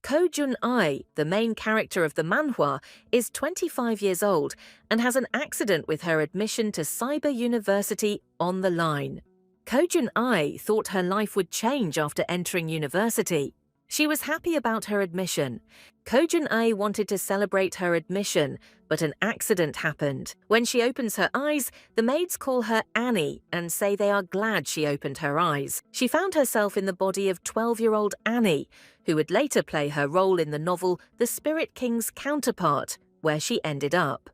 Ko Jun-ai, the main character of the manhwa, is 25 years old and has an accident with her admission to Cyber University on the line. Ko Jun-ai thought her life would change after entering university. She was happy about her admission. Ko Jun-ai wanted to celebrate her admission, but an accident happened. When she opens her eyes, the maids call her Annie and say they are glad she opened her eyes. She found herself in the body of 12-year-old Annie, who would later play her role in the novel The Spirit King's Counterpart, where she ended up.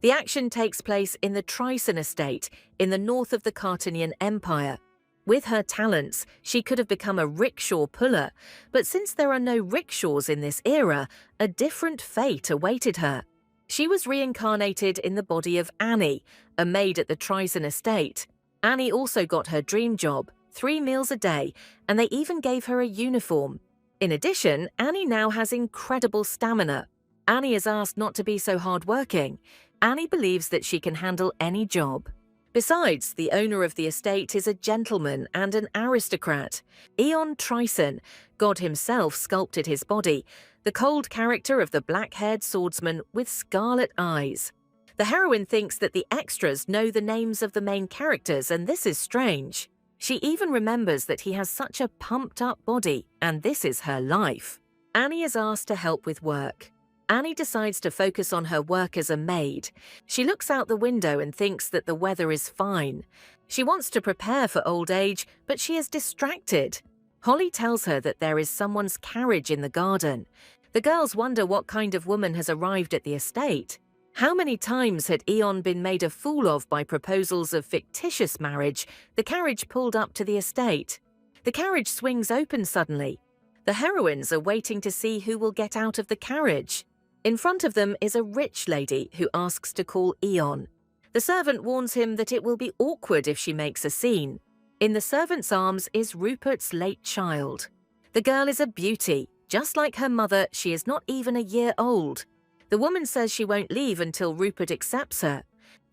The action takes place in the Trison estate in the north of the Cartinian Empire. With her talents, she could have become a rickshaw puller, but since there are no rickshaws in this era, a different fate awaited her. She was reincarnated in the body of Annie, a maid at the Trison estate. Annie also got her dream job, 3 meals a day, and they even gave her a uniform. In addition, Annie now has incredible stamina. Annie is asked not to be so hardworking. Annie believes that she can handle any job. Besides, the owner of the estate is a gentleman and an aristocrat. Aeon Trison, God himself, sculpted his body, the cold character of the black-haired swordsman with scarlet eyes. The heroine thinks that the extras know the names of the main characters, and this is strange. She even remembers that he has such a pumped-up body, and this is her life. Annie is asked to help with work. Annie decides to focus on her work as a maid. She looks out the window and thinks that the weather is fine. She wants to prepare for old age, but she is distracted. Holly tells her that there is someone's carriage in the garden. The girls wonder what kind of woman has arrived at the estate. How many times had Aeon been made a fool of by proposals of fictitious marriage? The carriage pulled up to the estate. The carriage swings open suddenly. The heroines are waiting to see who will get out of the carriage. In front of them is a rich lady who asks to call Aeon. The servant warns him that it will be awkward if she makes a scene. In the servant's arms is Rupert's late child. The girl is a beauty. Just like her mother, she is not even a year old. The woman says she won't leave until Rupert accepts her.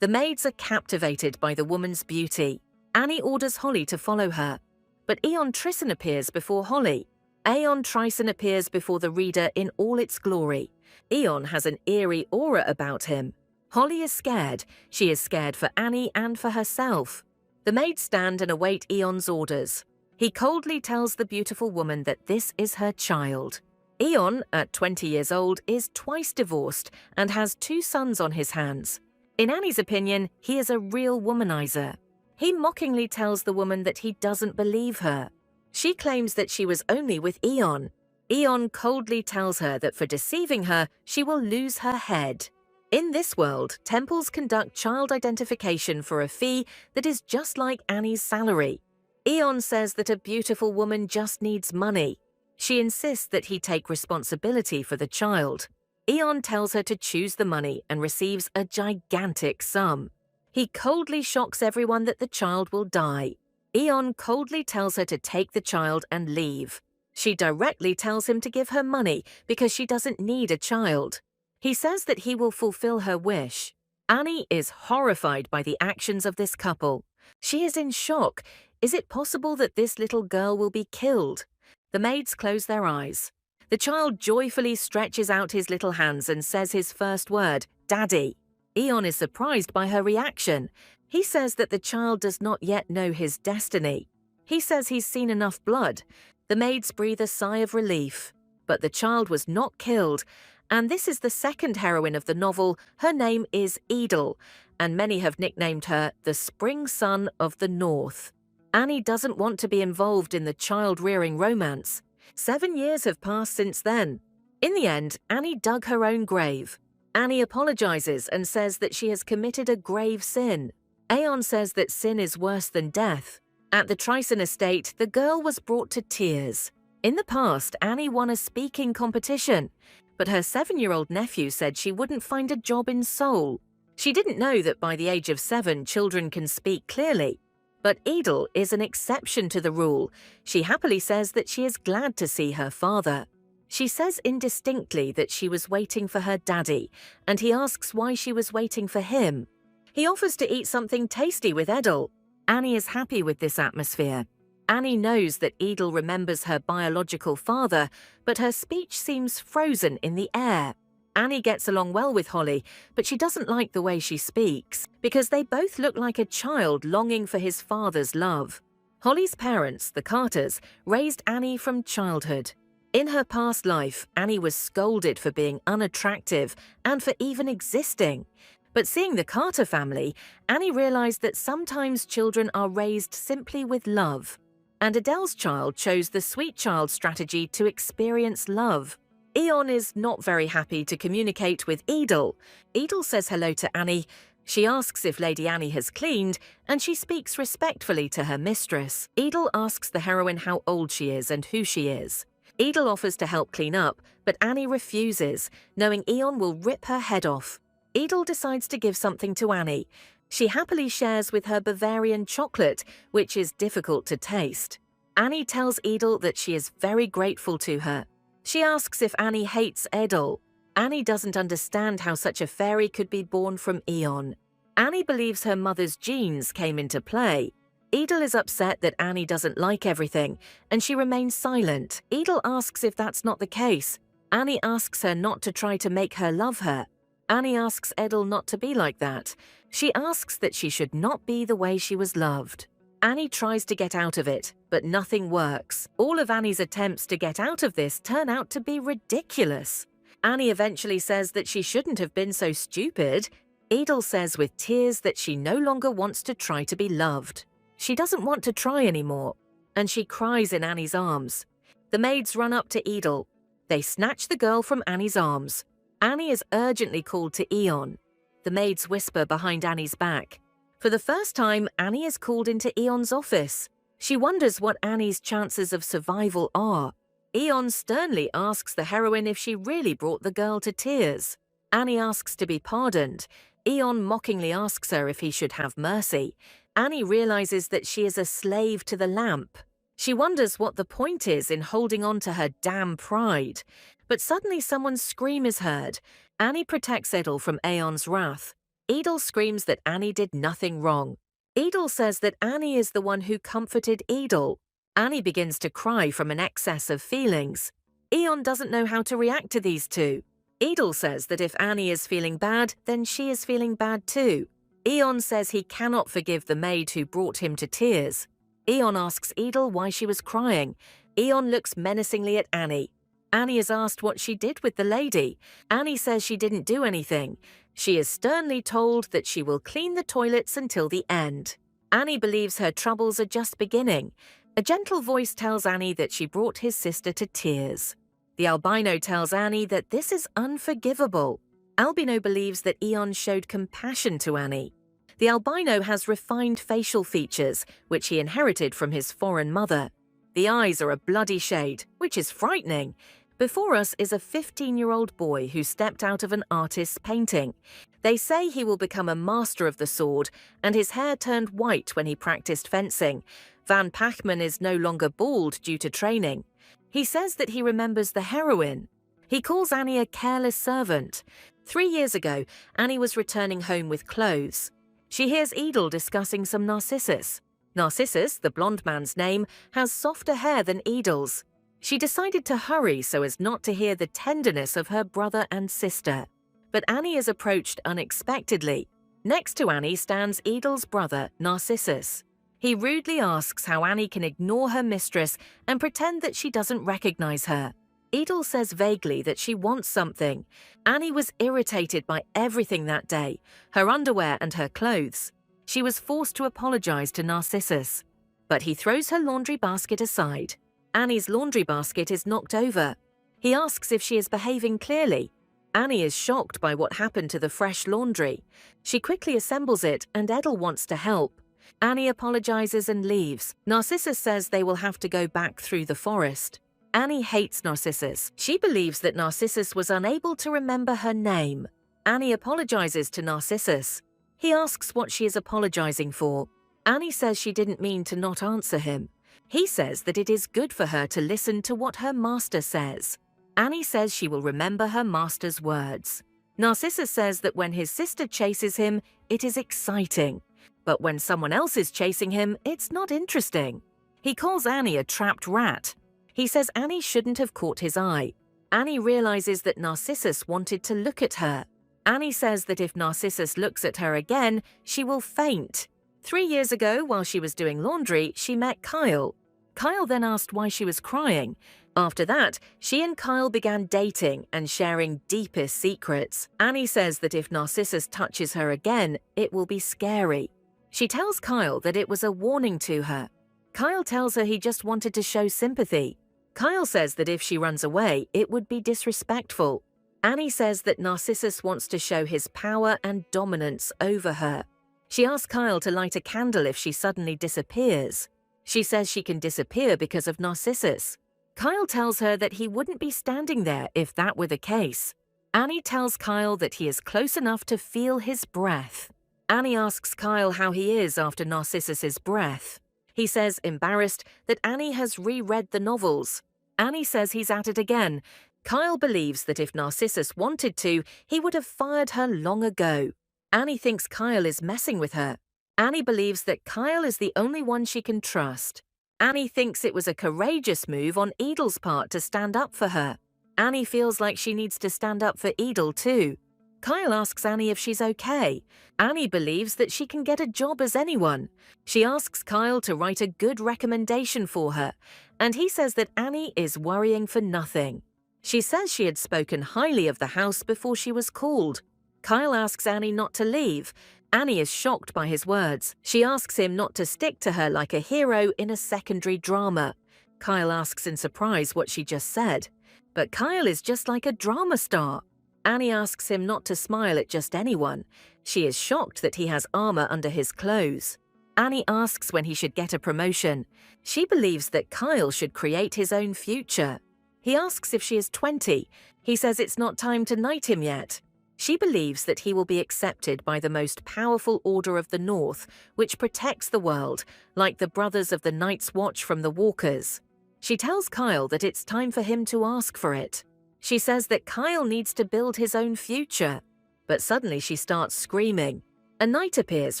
The maids are captivated by the woman's beauty. Annie orders Holly to follow her. But Aeon Trison appears before Holly. Aeon Trison appears before the reader in all its glory. Aeon has an eerie aura about him. Holly is scared. She is scared for Annie and for herself. The maids stand and await Aeon's orders. He coldly tells the beautiful woman that this is her child. Aeon, at 20 years old, is twice divorced and has 2 sons on his hands. In Annie's opinion, he is a real womanizer. He mockingly tells the woman that he doesn't believe her. She claims that she was only with Aeon. Aeon coldly tells her that for deceiving her, she will lose her head. In this world, temples conduct child identification for a fee that is just like Annie's salary. Aeon says that a beautiful woman just needs money. She insists that he take responsibility for the child. Aeon tells her to choose the money and receives a gigantic sum. He coldly shocks everyone that the child will die. Aeon coldly tells her to take the child and leave. She directly tells him to give her money because she doesn't need a child. He says that he will fulfill her wish. Annie is horrified by the actions of this couple. She is in shock. Is it possible that this little girl will be killed? The maids close their eyes. The child joyfully stretches out his little hands and says his first word, Daddy. Aeon is surprised by her reaction. He says that the child does not yet know his destiny. He says he's seen enough blood. The maids breathe a sigh of relief. But the child was not killed, and this is the second heroine of the novel. Her name is Edel, and many have nicknamed her the Spring Sun of the North. Annie doesn't want to be involved in the child-rearing romance. 7 years have passed since then. In the end, Annie dug her own grave. Annie apologizes and says that she has committed a grave sin. Aeon says that sin is worse than death. At the Trison estate, the girl was brought to tears. In the past, Annie won a speaking competition, but her 7-year-old nephew said she wouldn't find a job in Seoul. She didn't know that by the age of 7, children can speak clearly. But Edel is an exception to the rule. She happily says that she is glad to see her father. She says indistinctly that she was waiting for her daddy, and he asks why she was waiting for him. He offers to eat something tasty with Edel. Annie is happy with this atmosphere. Annie knows that Edel remembers her biological father, but her speech seems frozen in the air. Annie gets along well with Holly, but she doesn't like the way she speaks, because they both look like a child longing for his father's love. Holly's parents, the Carters, raised Annie from childhood. In her past life, Annie was scolded for being unattractive and for even existing. But seeing the Carter family, Annie realized that sometimes children are raised simply with love. And Adele's child chose the sweet child strategy to experience love. Eon is not very happy to communicate with Edel. Edel says hello to Annie. She asks if Lady Annie has cleaned, and she speaks respectfully to her mistress. Edel asks the heroine how old she is and who she is. Edel offers to help clean up, but Annie refuses, knowing Eon will rip her head off. Edel decides to give something to Annie. She happily shares with her Bavarian chocolate, which is difficult to taste. Annie tells Edel that she is very grateful to her. She asks if Annie hates Edel. Annie doesn't understand how such a fairy could be born from Eon. Annie believes her mother's genes came into play. Edel is upset that Annie doesn't like everything, and she remains silent. Edel asks if that's not the case. Annie asks her not to try to make her love her. Annie asks Edel not to be like that. She asks that she should not be the way she was loved. Annie tries to get out of it, but nothing works. All of Annie's attempts to get out of this turn out to be ridiculous. Annie eventually says that she shouldn't have been so stupid. Edel says with tears that she no longer wants to try to be loved. She doesn't want to try anymore, and she cries in Annie's arms. The maids run up to Edel. They snatch the girl from Annie's arms. Annie is urgently called to Eon. The maids whisper behind Annie's back. For the first time, Annie is called into Eon's office. She wonders what Annie's chances of survival are. Eon sternly asks the heroine if she really brought the girl to tears. Annie asks to be pardoned. Eon mockingly asks her if he should have mercy. Annie realizes that she is a slave to the lamp. She wonders what the point is in holding on to her damn pride. But suddenly someone's scream is heard. Annie protects Edel from Aeon's wrath. Edel screams that Annie did nothing wrong. Edel says that Annie is the one who comforted Edel. Annie begins to cry from an excess of feelings. Eon doesn't know how to react to these two. Edel says that if Annie is feeling bad, then she is feeling bad too. Eon says he cannot forgive the maid who brought him to tears. Eon asks Edel why she was crying. Eon looks menacingly at Annie. Annie is asked what she did with the lady. Annie says she didn't do anything. She is sternly told that she will clean the toilets until the end. Annie believes her troubles are just beginning. A gentle voice tells Annie that she brought his sister to tears. The albino tells Annie that this is unforgivable. Albino believes that Eon showed compassion to Annie. The albino has refined facial features, which he inherited from his foreign mother. The eyes are a bloody shade, which is frightening. Before us is a 15-year-old boy who stepped out of an artist's painting. They say he will become a master of the sword, and his hair turned white when he practiced fencing. Van Pachman is no longer bald due to training. He says that he remembers the heroine. He calls Annie a careless servant. 3 years ago, Annie was returning home with clothes. She hears Edel discussing some Narcissus. Narcissus, the blonde man's name, has softer hair than Edel's. She decided to hurry so as not to hear the tenderness of her brother and sister. But Annie is approached unexpectedly. Next to Annie stands Edel's brother, Narcissus. He rudely asks how Annie can ignore her mistress and pretend that she doesn't recognize her. Edel says vaguely that she wants something. Annie was irritated by everything that day, her underwear and her clothes. She was forced to apologize to Narcissus. But he throws her laundry basket aside. Annie's laundry basket is knocked over. He asks if she is behaving clearly. Annie is shocked by what happened to the fresh laundry. She quickly assembles it, and Edel wants to help. Annie apologizes and leaves. Narcissus says they will have to go back through the forest. Annie hates Narcissus. She believes that Narcissus was unable to remember her name. Annie apologizes to Narcissus. He asks what she is apologizing for. Annie says she didn't mean to not answer him. He says that it is good for her to listen to what her master says. Annie says she will remember her master's words. Narcissus says that when his sister chases him, it is exciting. But when someone else is chasing him, it's not interesting. He calls Annie a trapped rat. He says Annie shouldn't have caught his eye. Annie realizes that Narcissus wanted to look at her. Annie says that if Narcissus looks at her again, she will faint. 3 years ago, while she was doing laundry, she met Kyle. Kyle then asked why she was crying. After that, she and Kyle began dating and sharing deepest secrets. Annie says that if Narcissus touches her again, it will be scary. She tells Kyle that it was a warning to her. Kyle tells her he just wanted to show sympathy. Kyle says that if she runs away, it would be disrespectful. Annie says that Narcissus wants to show his power and dominance over her. She asks Kyle to light a candle if she suddenly disappears. She says she can disappear because of Narcissus. Kyle tells her that he wouldn't be standing there if that were the case. Annie tells Kyle that he is close enough to feel his breath. Annie asks Kyle how he is after Narcissus's breath. He says, embarrassed, that Annie has reread the novels. Annie says he's at it again. Kyle believes that if Narcissus wanted to, he would have fired her long ago. Annie thinks Kyle is messing with her. Annie believes that Kyle is the only one she can trust. Annie thinks it was a courageous move on Edel's part to stand up for her. Annie feels like she needs to stand up for Edel too. Kyle asks Annie if she's okay. Annie believes that she can get a job as anyone. She asks Kyle to write a good recommendation for her, and he says that Annie is worrying for nothing. She says she had spoken highly of the house before she was called. Kyle asks Annie not to leave. Annie is shocked by his words. She asks him not to stick to her like a hero in a secondary drama. Kyle asks in surprise what she just said. But Kyle is just like a drama star. Annie asks him not to smile at just anyone. She is shocked that he has armor under his clothes. Annie asks when he should get a promotion. She believes that Kyle should create his own future. He asks if she is 20. He says it's not time to knight him yet. She believes that he will be accepted by the most powerful order of the North, which protects the world, like the brothers of the Night's Watch from the Walkers. She tells Kyle that it's time for him to ask for it. She says that Kyle needs to build his own future. But suddenly she starts screaming. A knight appears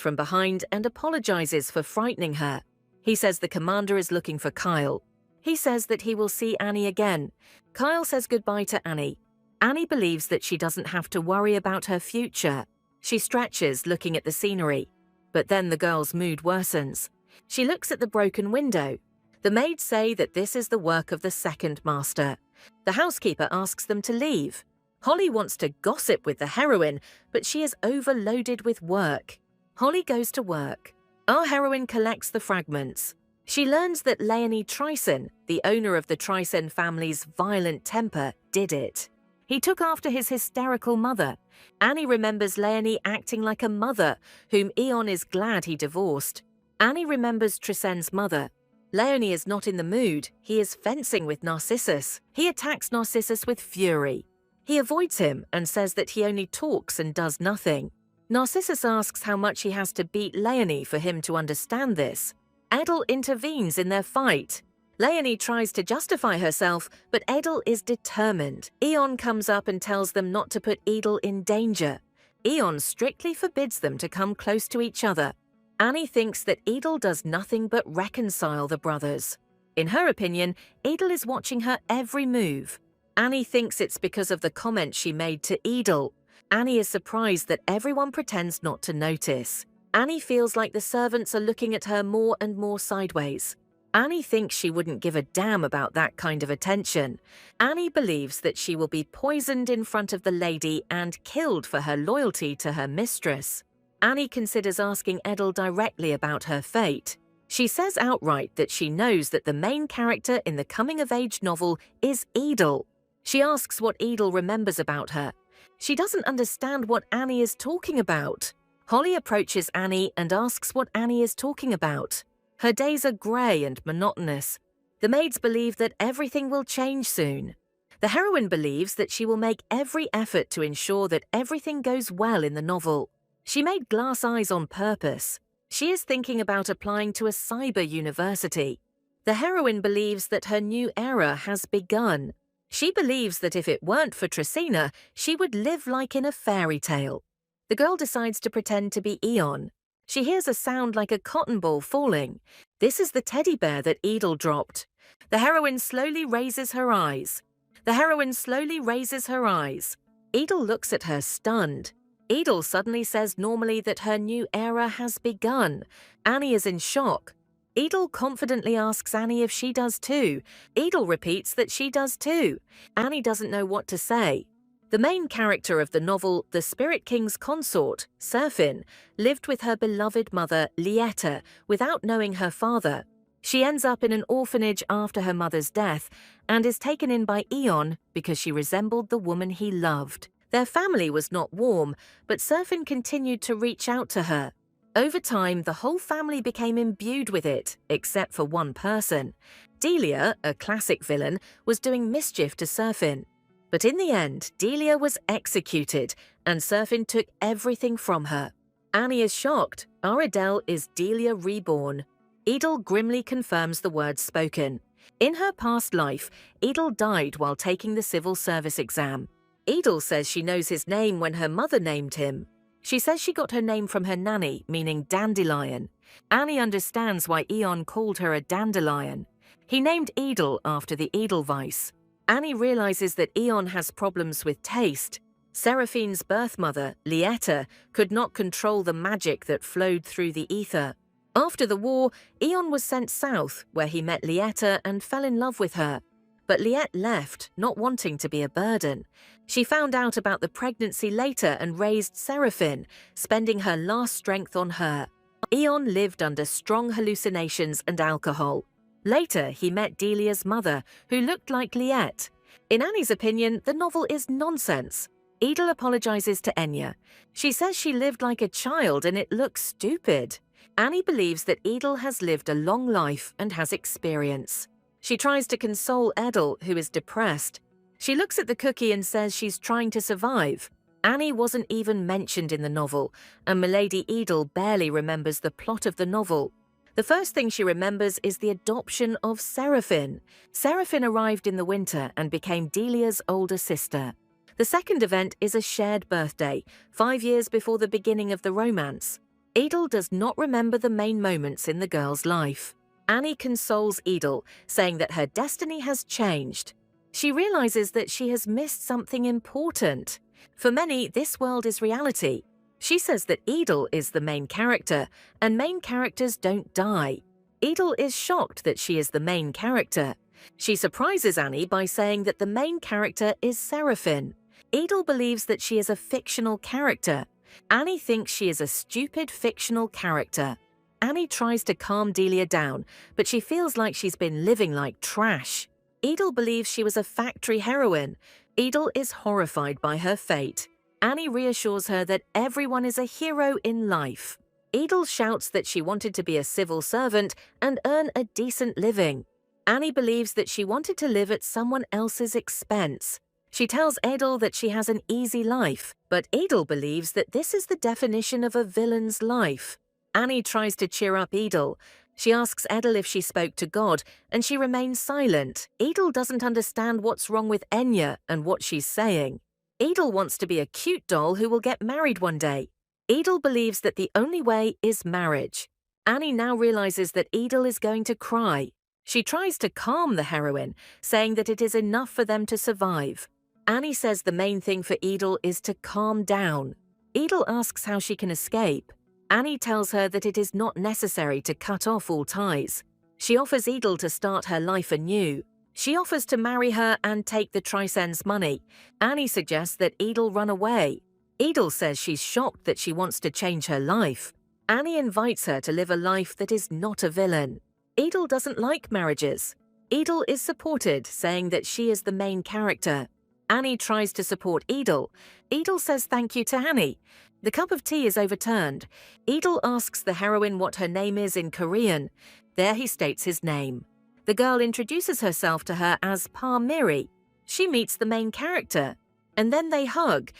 from behind and apologizes for frightening her. He says the commander is looking for Kyle. He says that he will see Annie again. Kyle says goodbye to Annie. Annie believes that she doesn't have to worry about her future. She stretches, looking at the scenery. But then the girl's mood worsens. She looks at the broken window. The maids say that this is the work of the second master. The housekeeper asks them to leave. Holly wants to gossip with the heroine, but she is overloaded with work. Holly goes to work. Our heroine collects the fragments. She learns that Leonie Tryson, the owner of the Tryson family's violent temper, did it. He took after his hysterical mother. Annie remembers Leonie acting like a mother, whom Eon is glad he divorced. Annie remembers Trisen's mother. Leonie is not in the mood. He is fencing with Narcissus. He attacks Narcissus with fury. He avoids him and says that he only talks and does nothing. Narcissus asks how much he has to beat Leonie for him to understand this. Edel intervenes in their fight. Leonie tries to justify herself, but Edel is determined. Eon comes up and tells them not to put Edel in danger. Eon strictly forbids them to come close to each other. Annie thinks that Edel does nothing but reconcile the brothers. In her opinion, Edel is watching her every move. Annie thinks it's because of the comment she made to Edel. Annie is surprised that everyone pretends not to notice. Annie feels like the servants are looking at her more and more sideways. Annie thinks she wouldn't give a damn about that kind of attention. Annie believes that she will be poisoned in front of the lady and killed for her loyalty to her mistress. Annie considers asking Edel directly about her fate. She says outright that she knows that the main character in the coming-of-age novel is Edel. She asks what Edel remembers about her. She doesn't understand what Annie is talking about. Holly approaches Annie and asks what Annie is talking about. Her days are grey and monotonous. The maids believe that everything will change soon. The heroine believes that she will make every effort to ensure that everything goes well in the novel. She made glass eyes on purpose. She is thinking about applying to a cyber university. The heroine believes that her new era has begun. She believes that if it weren't for Trisina, she would live like in a fairy tale. The girl decides to pretend to be Eon. She hears a sound like a cotton ball falling. This is the teddy bear that Edel dropped. The heroine slowly raises her eyes. The heroine slowly raises her eyes. Edel looks at her stunned. Edel suddenly says normally that her new era has begun. Annie is in shock. Edel confidently asks Annie if she does too. Edel repeats that she does too. Annie doesn't know what to say. The main character of the novel, The Spirit King's Consort, Serafin, lived with her beloved mother, Lieta, without knowing her father. She ends up in an orphanage after her mother's death and is taken in by Eon because she resembled the woman he loved. Their family was not warm, but Serafin continued to reach out to her. Over time, the whole family became imbued with it, except for one person. Delia, a classic villain, was doing mischief to Serafin. But in the end, Delia was executed, and Serafin took everything from her. Annie is shocked. Aridel is Delia reborn. Edel grimly confirms the words spoken. In her past life, Edel died while taking the civil service exam. Edel says she knows his name when her mother named him. She says she got her name from her nanny, meaning dandelion. Annie understands why Eon called her a dandelion. He named Edel after the Edelweiss. Annie realizes that Eon has problems with taste. Seraphine's birth mother, Lieta, could not control the magic that flowed through the ether. After the war, Eon was sent south, where he met Lieta and fell in love with her. But Liet left, not wanting to be a burden. She found out about the pregnancy later and raised Serafin, spending her last strength on her. Eon lived under strong hallucinations and alcohol. Later, he met Delia's mother, who looked like Liet. In Annie's opinion, the novel is nonsense. Edel apologizes to Enya. She says she lived like a child and it looks stupid. Annie believes that Edel has lived a long life and has experience. She tries to console Edel, who is depressed. She looks at the cookie and says she's trying to survive. Annie wasn't even mentioned in the novel, and Milady Edel barely remembers the plot of the novel. The first thing she remembers is the adoption of Serafin. Serafin arrived in the winter and became Delia's older sister. The second event is a shared birthday, 5 years before the beginning of the romance. Edel does not remember the main moments in the girl's life. Annie consoles Edel, saying that her destiny has changed. She realizes that she has missed something important. For many, this world is reality. She says that Edel is the main character, and main characters don't die. Edel is shocked that she is the main character. She surprises Annie by saying that the main character is Serafin. Edel believes that she is a fictional character. Annie thinks she is a stupid fictional character. Annie tries to calm Delia down, but she feels like she's been living like trash. Edel believes she was a factory heroine. Edel is horrified by her fate. Annie reassures her that everyone is a hero in life. Edel shouts that she wanted to be a civil servant and earn a decent living. Annie believes that she wanted to live at someone else's expense. She tells Edel that she has an easy life, but Edel believes that this is the definition of a villain's life. Annie tries to cheer up Edel. She asks Edel if she spoke to God, and she remains silent. Edel doesn't understand what's wrong with Enya and what she's saying. Edel wants to be a cute doll who will get married one day. Edel believes that the only way is marriage. Annie now realizes that Edel is going to cry. She tries to calm the heroine, saying that it is enough for them to survive. Annie says the main thing for Edel is to calm down. Edel asks how she can escape. Annie tells her that it is not necessary to cut off all ties. She offers Edel to start her life anew. She offers to marry her and take the Trisen's money. Annie suggests that Edel run away. Edel says she's shocked that she wants to change her life. Annie invites her to live a life that is not a villain. Edel doesn't like marriages. Edel is supported, saying that she is the main character. Annie tries to support Edel. Edel says thank you to Annie. The cup of tea is overturned. Edel asks the heroine what her name is in Korean. There he states his name. The girl introduces herself to her as Pa Miri. She meets the main character, and then they hug.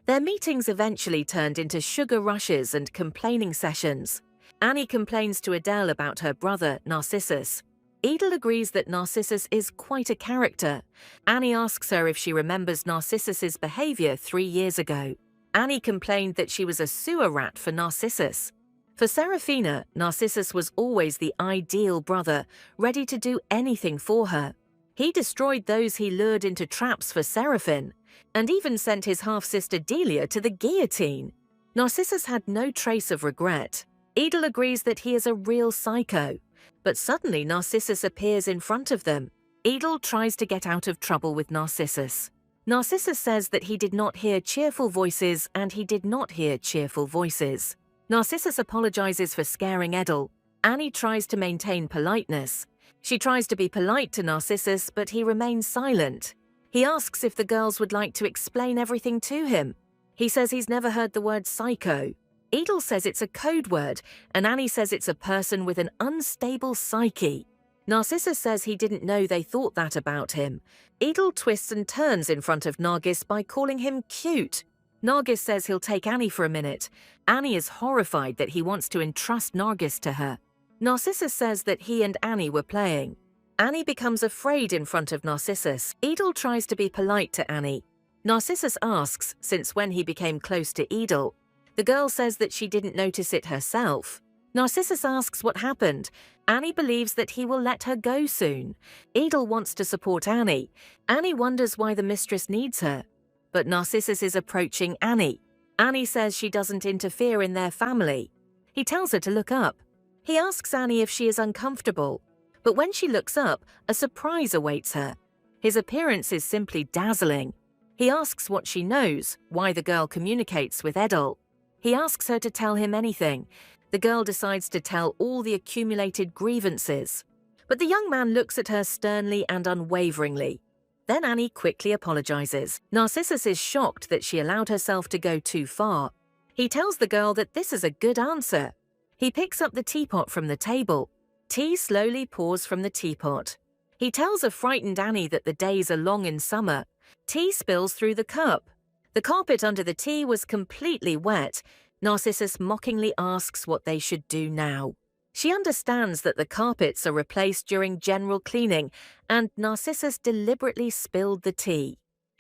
Their meetings eventually turned into sugar rushes and complaining sessions. Annie complains to Adele about her brother, Narcissus. Edel agrees that Narcissus is quite a character. Annie asks her if she remembers Narcissus's behavior 3 years ago. Annie complained that she was a sewer rat for Narcissus. For Seraphina, Narcissus was always the ideal brother, ready to do anything for her. He destroyed those he lured into traps for Seraphine, and even sent his half-sister Delia to the guillotine. Narcissus had no trace of regret. Edel agrees that he is a real psycho, but suddenly Narcissus appears in front of them. Edel tries to get out of trouble with Narcissus. Narcissus says that he did not hear cheerful voices and he did not hear cheerful voices. Narcissus apologizes for scaring Edel. Annie tries to maintain politeness. She tries to be polite to Narcissus, but he remains silent. He asks if the girls would like to explain everything to him. He says he's never heard the word psycho. Edel says it's a code word, and Annie says it's a person with an unstable psyche. Narcissus says he didn't know they thought that about him. Edel twists and turns in front of Nargis by calling him cute. Nargis says he'll take Annie for a minute. Annie is horrified that he wants to entrust Nargis to her. Narcissus says that he and Annie were playing. Annie becomes afraid in front of Narcissus. Edel tries to be polite to Annie. Narcissus asks since when he became close to Edel. The girl says that she didn't notice it herself. Narcissus asks what happened. Annie believes that he will let her go soon. Edel wants to support Annie. Annie wonders why the mistress needs her. But Narcissus is approaching Annie. Annie says she doesn't interfere in their family. He tells her to look up. He asks Annie if she is uncomfortable. But when she looks up, a surprise awaits her. His appearance is simply dazzling. He asks what she knows, why the girl communicates with Edel. He asks her to tell him anything. The girl decides to tell all the accumulated grievances. But the young man looks at her sternly and unwaveringly. Then Annie quickly apologizes. Narcissus is shocked that she allowed herself to go too far. He tells the girl that this is a good answer. He picks up the teapot from the table. Tea slowly pours from the teapot. He tells a frightened Annie that the days are long in summer. Tea spills through the cup. The carpet under the tea was completely wet. Narcissus mockingly asks what they should do now. She understands that the carpets are replaced during general cleaning, and Narcissus deliberately spilled the tea.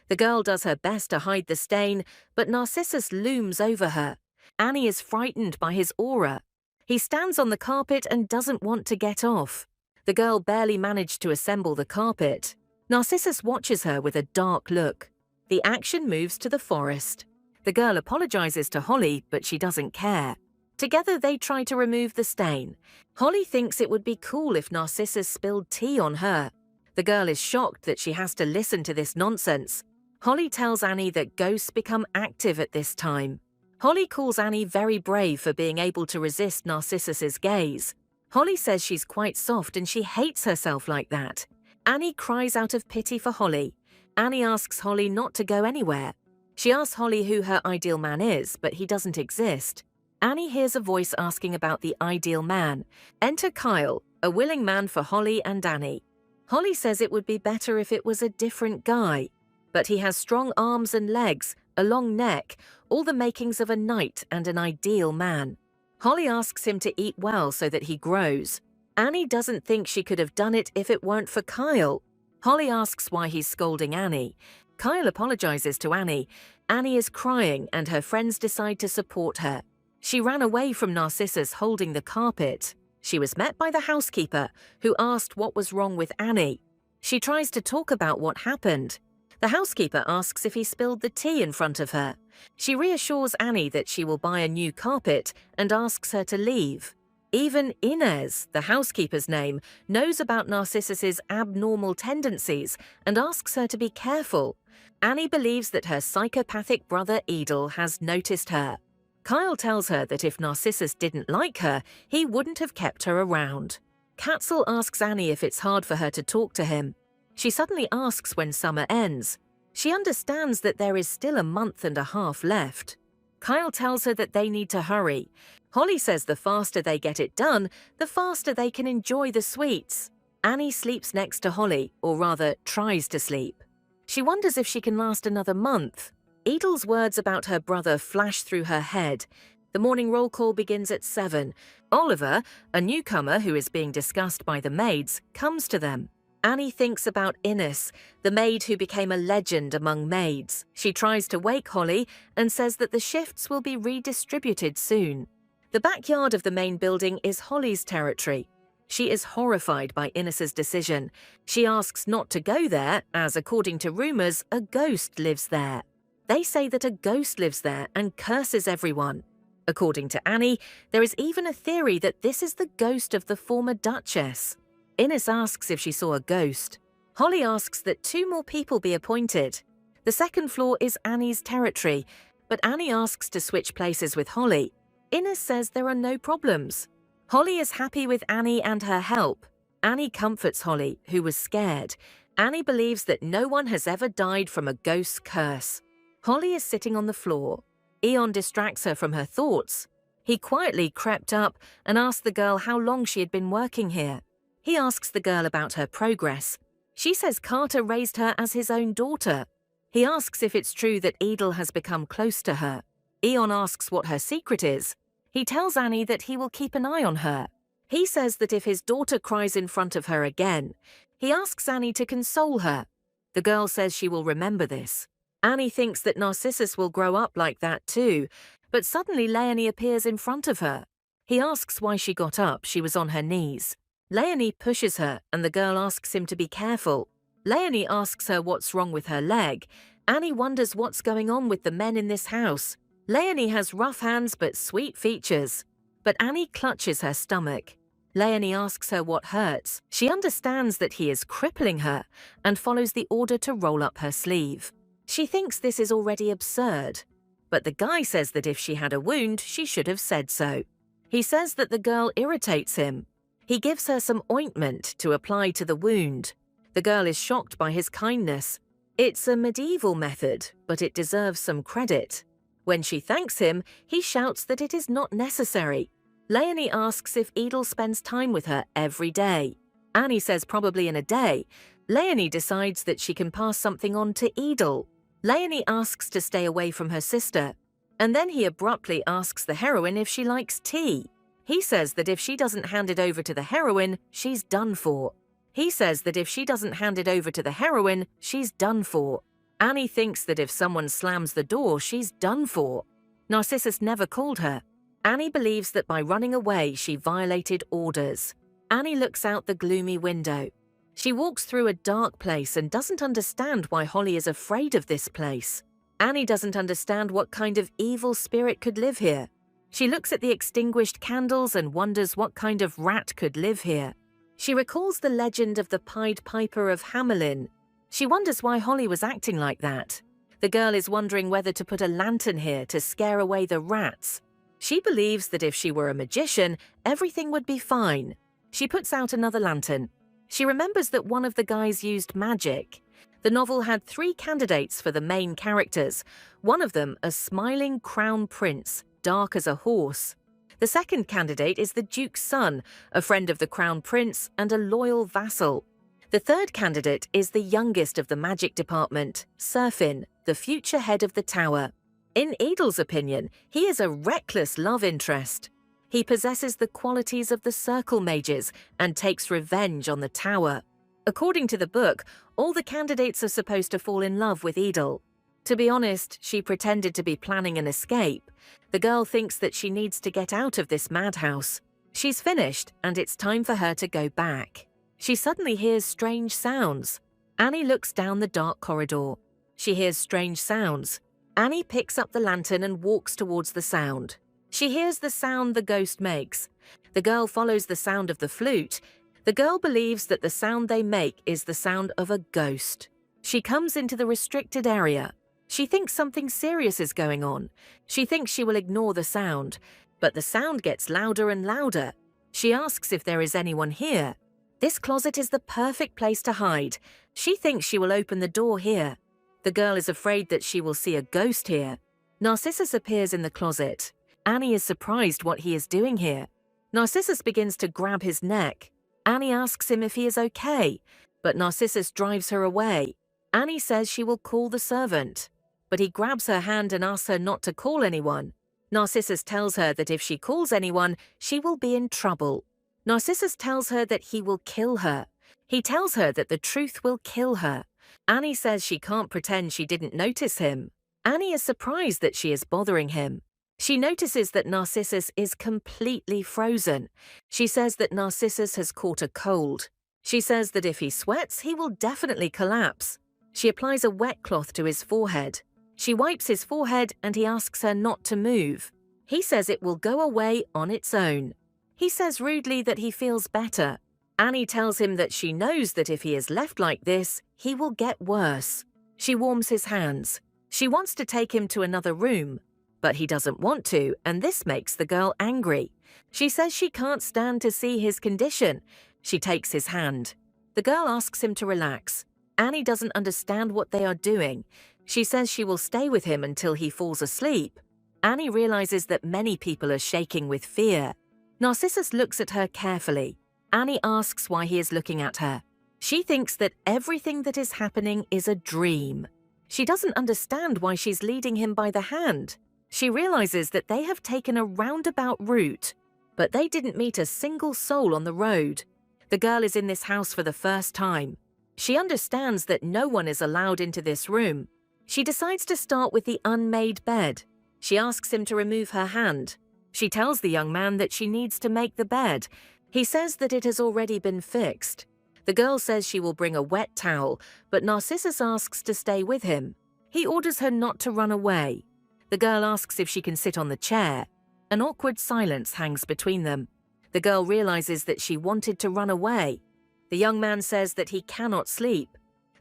The girl does her best to hide the stain, but Narcissus looms over her. Annie is frightened by his aura. He stands on the carpet and doesn't want to get off. The girl barely managed to assemble the carpet. Narcissus watches her with a dark look. The action moves to the forest. The girl apologizes to Holly, but she doesn't care. Together they try to remove the stain. Holly thinks it would be cool if Narcissus spilled tea on her. The girl is shocked that she has to listen to this nonsense. Holly tells Annie that ghosts become active at this time. Holly calls Annie very brave for being able to resist Narcissus's gaze. Holly says she's quite soft and she hates herself like that. Annie cries out of pity for Holly. Annie asks Holly not to go anywhere. She asks Holly who her ideal man is, but he doesn't exist. Annie hears a voice asking about the ideal man. Enter Kyle, a willing man for Holly and Annie. Holly says it would be better if it was a different guy. But he has strong arms and legs, a long neck, all the makings of a knight and an ideal man. Holly asks him to eat well so that he grows. Annie doesn't think she could have done it if it weren't for Kyle. Holly asks why he's scolding Annie. Kyle apologizes to Annie. Annie is crying and her friends decide to support her. She ran away from Narcissus holding the carpet. She was met by the housekeeper, who asked what was wrong with Annie. She tries to talk about what happened. The housekeeper asks if he spilled the tea in front of her. She reassures Annie that she will buy a new carpet and asks her to leave. Even Inez, the housekeeper's name, knows about Narcissus's abnormal tendencies and asks her to be careful. Annie believes that her psychopathic brother Edel has noticed her. Kyle tells her that if Narcissus didn't like her, he wouldn't have kept her around. Katzel asks Annie if it's hard for her to talk to him. She suddenly asks when summer ends. She understands that there is still a month and a half left. Kyle tells her that they need to hurry. Holly says the faster they get it done, the faster they can enjoy the sweets. Annie sleeps next to Holly, or rather, tries to sleep. She wonders if she can last another month. Edel's words about her brother flash through her head. The morning roll call begins at 7. Oliver, a newcomer who is being discussed by the maids, comes to them. Annie thinks about Ines, the maid who became a legend among maids. She tries to wake Holly and says that the shifts will be redistributed soon. The backyard of the main building is Holly's territory. She is horrified by Ines' decision. She asks not to go there, as according to rumors, a ghost lives there. They say that a ghost lives there and curses everyone. According to Annie, there is even a theory that this is the ghost of the former Duchess. Ines asks if she saw a ghost. Holly asks that 2 more people be appointed. The second floor is Annie's territory, but Annie asks to switch places with Holly. Ines says there are no problems. Holly is happy with Annie and her help. Annie comforts Holly, who was scared. Annie believes that no one has ever died from a ghost's curse. Holly is sitting on the floor. Eon distracts her from her thoughts. He quietly crept up and asked the girl how long she had been working here. He asks the girl about her progress. She says Carter raised her as his own daughter. He asks if it's true that Edel has become close to her. Eon asks what her secret is. He tells Annie that he will keep an eye on her. He says that if his daughter cries in front of her again, he asks Annie to console her. The girl says she will remember this. Annie thinks that Narcissus will grow up like that too, but suddenly Leonie appears in front of her. He asks why she got up. She was on her knees. Leonie pushes her and the girl asks him to be careful. Leonie asks her what's wrong with her leg. Annie wonders what's going on with the men in this house. Leonie has rough hands but sweet features. But Annie clutches her stomach. Leonie asks her what hurts. She understands that he is crippling her and follows the order to roll up her sleeve. She thinks this is already absurd, but the guy says that if she had a wound, she should have said so. He says that the girl irritates him. He gives her some ointment to apply to the wound. The girl is shocked by his kindness. It's a medieval method, but it deserves some credit. When she thanks him, he shouts that it is not necessary. Leonie asks if Edel spends time with her every day. Annie says probably in a day. Leonie decides that she can pass something on to Edel. Leonie asks to stay away from her sister, and then he abruptly asks the heroine if she likes tea. He says that if she doesn't hand it over to the heroine, she's done for. He says that if she doesn't hand it over to the heroine, she's done for. Annie thinks that if someone slams the door, she's done for. Narcissus never called her. Annie believes that by running away, she violated orders. Annie looks out the gloomy window. She walks through a dark place and doesn't understand why Holly is afraid of this place. Annie doesn't understand what kind of evil spirit could live here. She looks at the extinguished candles and wonders what kind of rat could live here. She recalls the legend of the Pied Piper of Hamelin. She wonders why Holly was acting like that. The girl is wondering whether to put a lantern here to scare away the rats. She believes that if she were a magician, everything would be fine. She puts out another lantern. She remembers that one of the guys used magic. The novel had 3 candidates for the main characters, one of them a smiling crown prince, dark as a horse. The second candidate is the Duke's son, a friend of the crown prince and a loyal vassal. The third candidate is the youngest of the magic department, Surfin, the future head of the tower. In Edel's opinion, he is a reckless love interest. He possesses the qualities of the circle mages and takes revenge on the tower. According to the book, all the candidates are supposed to fall in love with Edel. To be honest, she pretended to be planning an escape. The girl thinks that she needs to get out of this madhouse. She's finished, and it's time for her to go back. She suddenly hears strange sounds. Annie looks down the dark corridor. She hears strange sounds. Annie picks up the lantern and walks towards the sound. She hears the sound the ghost makes. The girl follows the sound of the flute. The girl believes that the sound they make is the sound of a ghost. She comes into the restricted area. She thinks something serious is going on. She thinks she will ignore the sound, but the sound gets louder and louder. She asks if there is anyone here. This closet is the perfect place to hide. She thinks she will open the door here. The girl is afraid that she will see a ghost here. Narcissus appears in the closet. Annie is surprised what he is doing here. Narcissus begins to grab his neck. Annie asks him if he is okay, but Narcissus drives her away. Annie says she will call the servant, but he grabs her hand and asks her not to call anyone. Narcissus tells her that if she calls anyone, she will be in trouble. Narcissus tells her that he will kill her. He tells her that the truth will kill her. Annie says she can't pretend she didn't notice him. Annie is surprised that she is bothering him. She notices that Narcissus is completely frozen. She says that Narcissus has caught a cold. She says that if he sweats, he will definitely collapse. She applies a wet cloth to his forehead. She wipes his forehead and he asks her not to move. He says it will go away on its own. He says rudely that he feels better. Annie tells him that she knows that if he is left like this, he will get worse. She warms his hands. She wants to take him to another room, but he doesn't want to, and this makes the girl angry. She says she can't stand to see his condition. She takes his hand. The girl asks him to relax. Annie doesn't understand what they are doing. She says she will stay with him until he falls asleep. Annie realizes that many people are shaking with fear. Narcissus looks at her carefully. Annie asks why he is looking at her. She thinks that everything that is happening is a dream. She doesn't understand why she's leading him by the hand. She realizes that they have taken a roundabout route, but they didn't meet a single soul on the road. The girl is in this house for the first time. She understands that no one is allowed into this room. She decides to start with the unmade bed. She asks him to remove her hand. She tells the young man that she needs to make the bed. He says that it has already been fixed. The girl says she will bring a wet towel, but Narcissus asks to stay with him. He orders her not to run away. The girl asks if she can sit on the chair. An awkward silence hangs between them. The girl realizes that she wanted to run away. The young man says that he cannot sleep.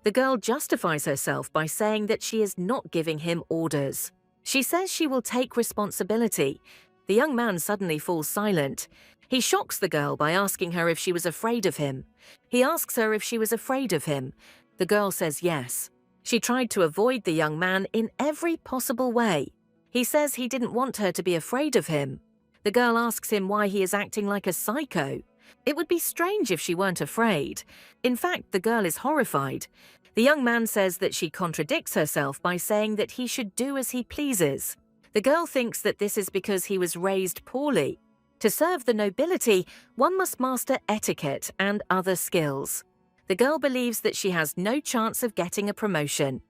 The girl justifies herself by saying that she is not giving him orders. She says she will take responsibility. The young man suddenly falls silent. He shocks the girl by asking her if she was afraid of him. He asks her if she was afraid of him. The girl says yes. She tried to avoid the young man in every possible way. He says he didn't want her to be afraid of him. The girl asks him why he is acting like a psycho. It would be strange if she weren't afraid. In fact, the girl is horrified. The young man says that she contradicts herself by saying that he should do as he pleases. The girl thinks that this is because he was raised poorly. To serve the nobility, one must master etiquette and other skills. The girl believes that she has no chance of getting a promotion.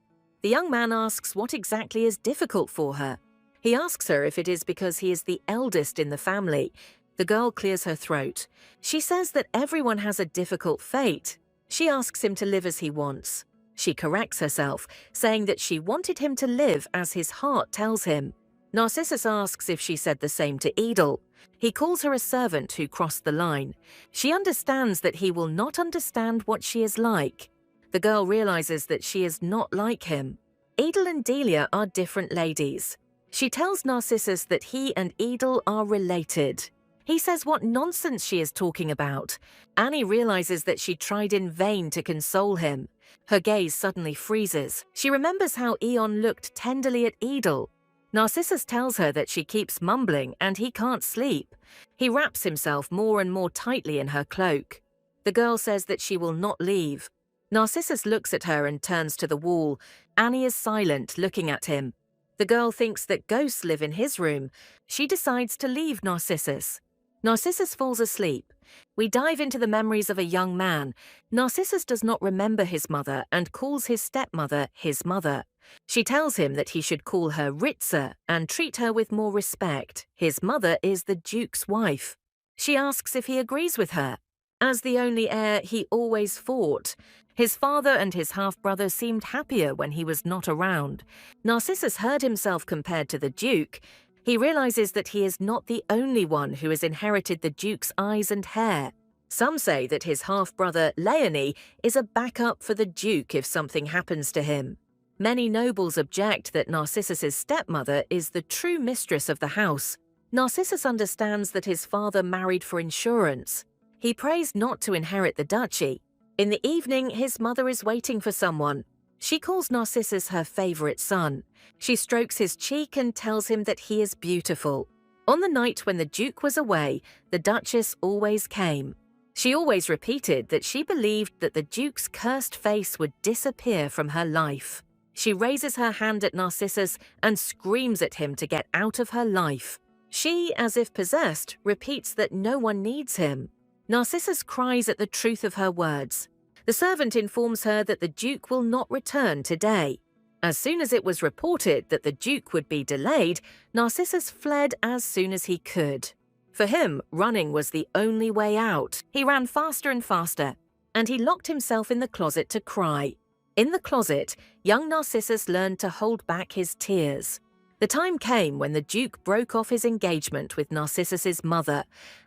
The young man asks what exactly is difficult for her. He asks her if it is because he is the eldest in the family. The girl clears her throat. She says that everyone has a difficult fate. She asks him to live as he wants. She corrects herself, saying that she wanted him to live as his heart tells him. Narcissus asks if she said the same to Edel. He calls her a servant who crossed the line. She understands that he will not understand what she is like. The girl realizes that she is not like him. Edel and Delia are different ladies. She tells Narcissus that he and Edel are related. He says what nonsense she is talking about. Annie realizes that she tried in vain to console him. Her gaze suddenly freezes. She remembers how Eon looked tenderly at Edel. Narcissus tells her that she keeps mumbling and he can't sleep. He wraps himself more and more tightly in her cloak. The girl says that she will not leave. Narcissus looks at her and turns to the wall. Annie is silent, looking at him. The girl thinks that ghosts live in his room. She decides to leave Narcissus. Narcissus falls asleep. We dive into the memories of a young man. Narcissus does not remember his mother and calls his stepmother his mother. She tells him that he should call her Ritza and treat her with more respect. His mother is the Duke's wife. She asks if he agrees with her. As the only heir, he always fought. His father and his half-brother seemed happier when he was not around. Narcissus heard himself compared to the Duke. He realizes that he is not the only one who has inherited the Duke's eyes and hair. Some say that his half-brother, Leonie, is a backup for the Duke if something happens to him. Many nobles object that Narcissus's stepmother is the true mistress of the house. Narcissus understands that his father married for insurance. He prays not to inherit the duchy. In the evening, his mother is waiting for someone. She calls Narcissus her favorite son. She strokes his cheek and tells him that he is beautiful. On the night when the Duke was away, the Duchess always came. She always repeated that she believed that the Duke's cursed face would disappear from her life. She raises her hand at Narcissus and screams at him to get out of her life. She, as if possessed, repeats that no one needs him. Narcissus cries at the truth of her words. The servant informs her that the Duke will not return today. As soon as it was reported that the Duke would be delayed, Narcissus fled as soon as he could. For him, running was the only way out. He ran faster and faster, and he locked himself in the closet to cry. In the closet, young Narcissus learned to hold back his tears. The time came when the Duke broke off his engagement with Narcissus's mother,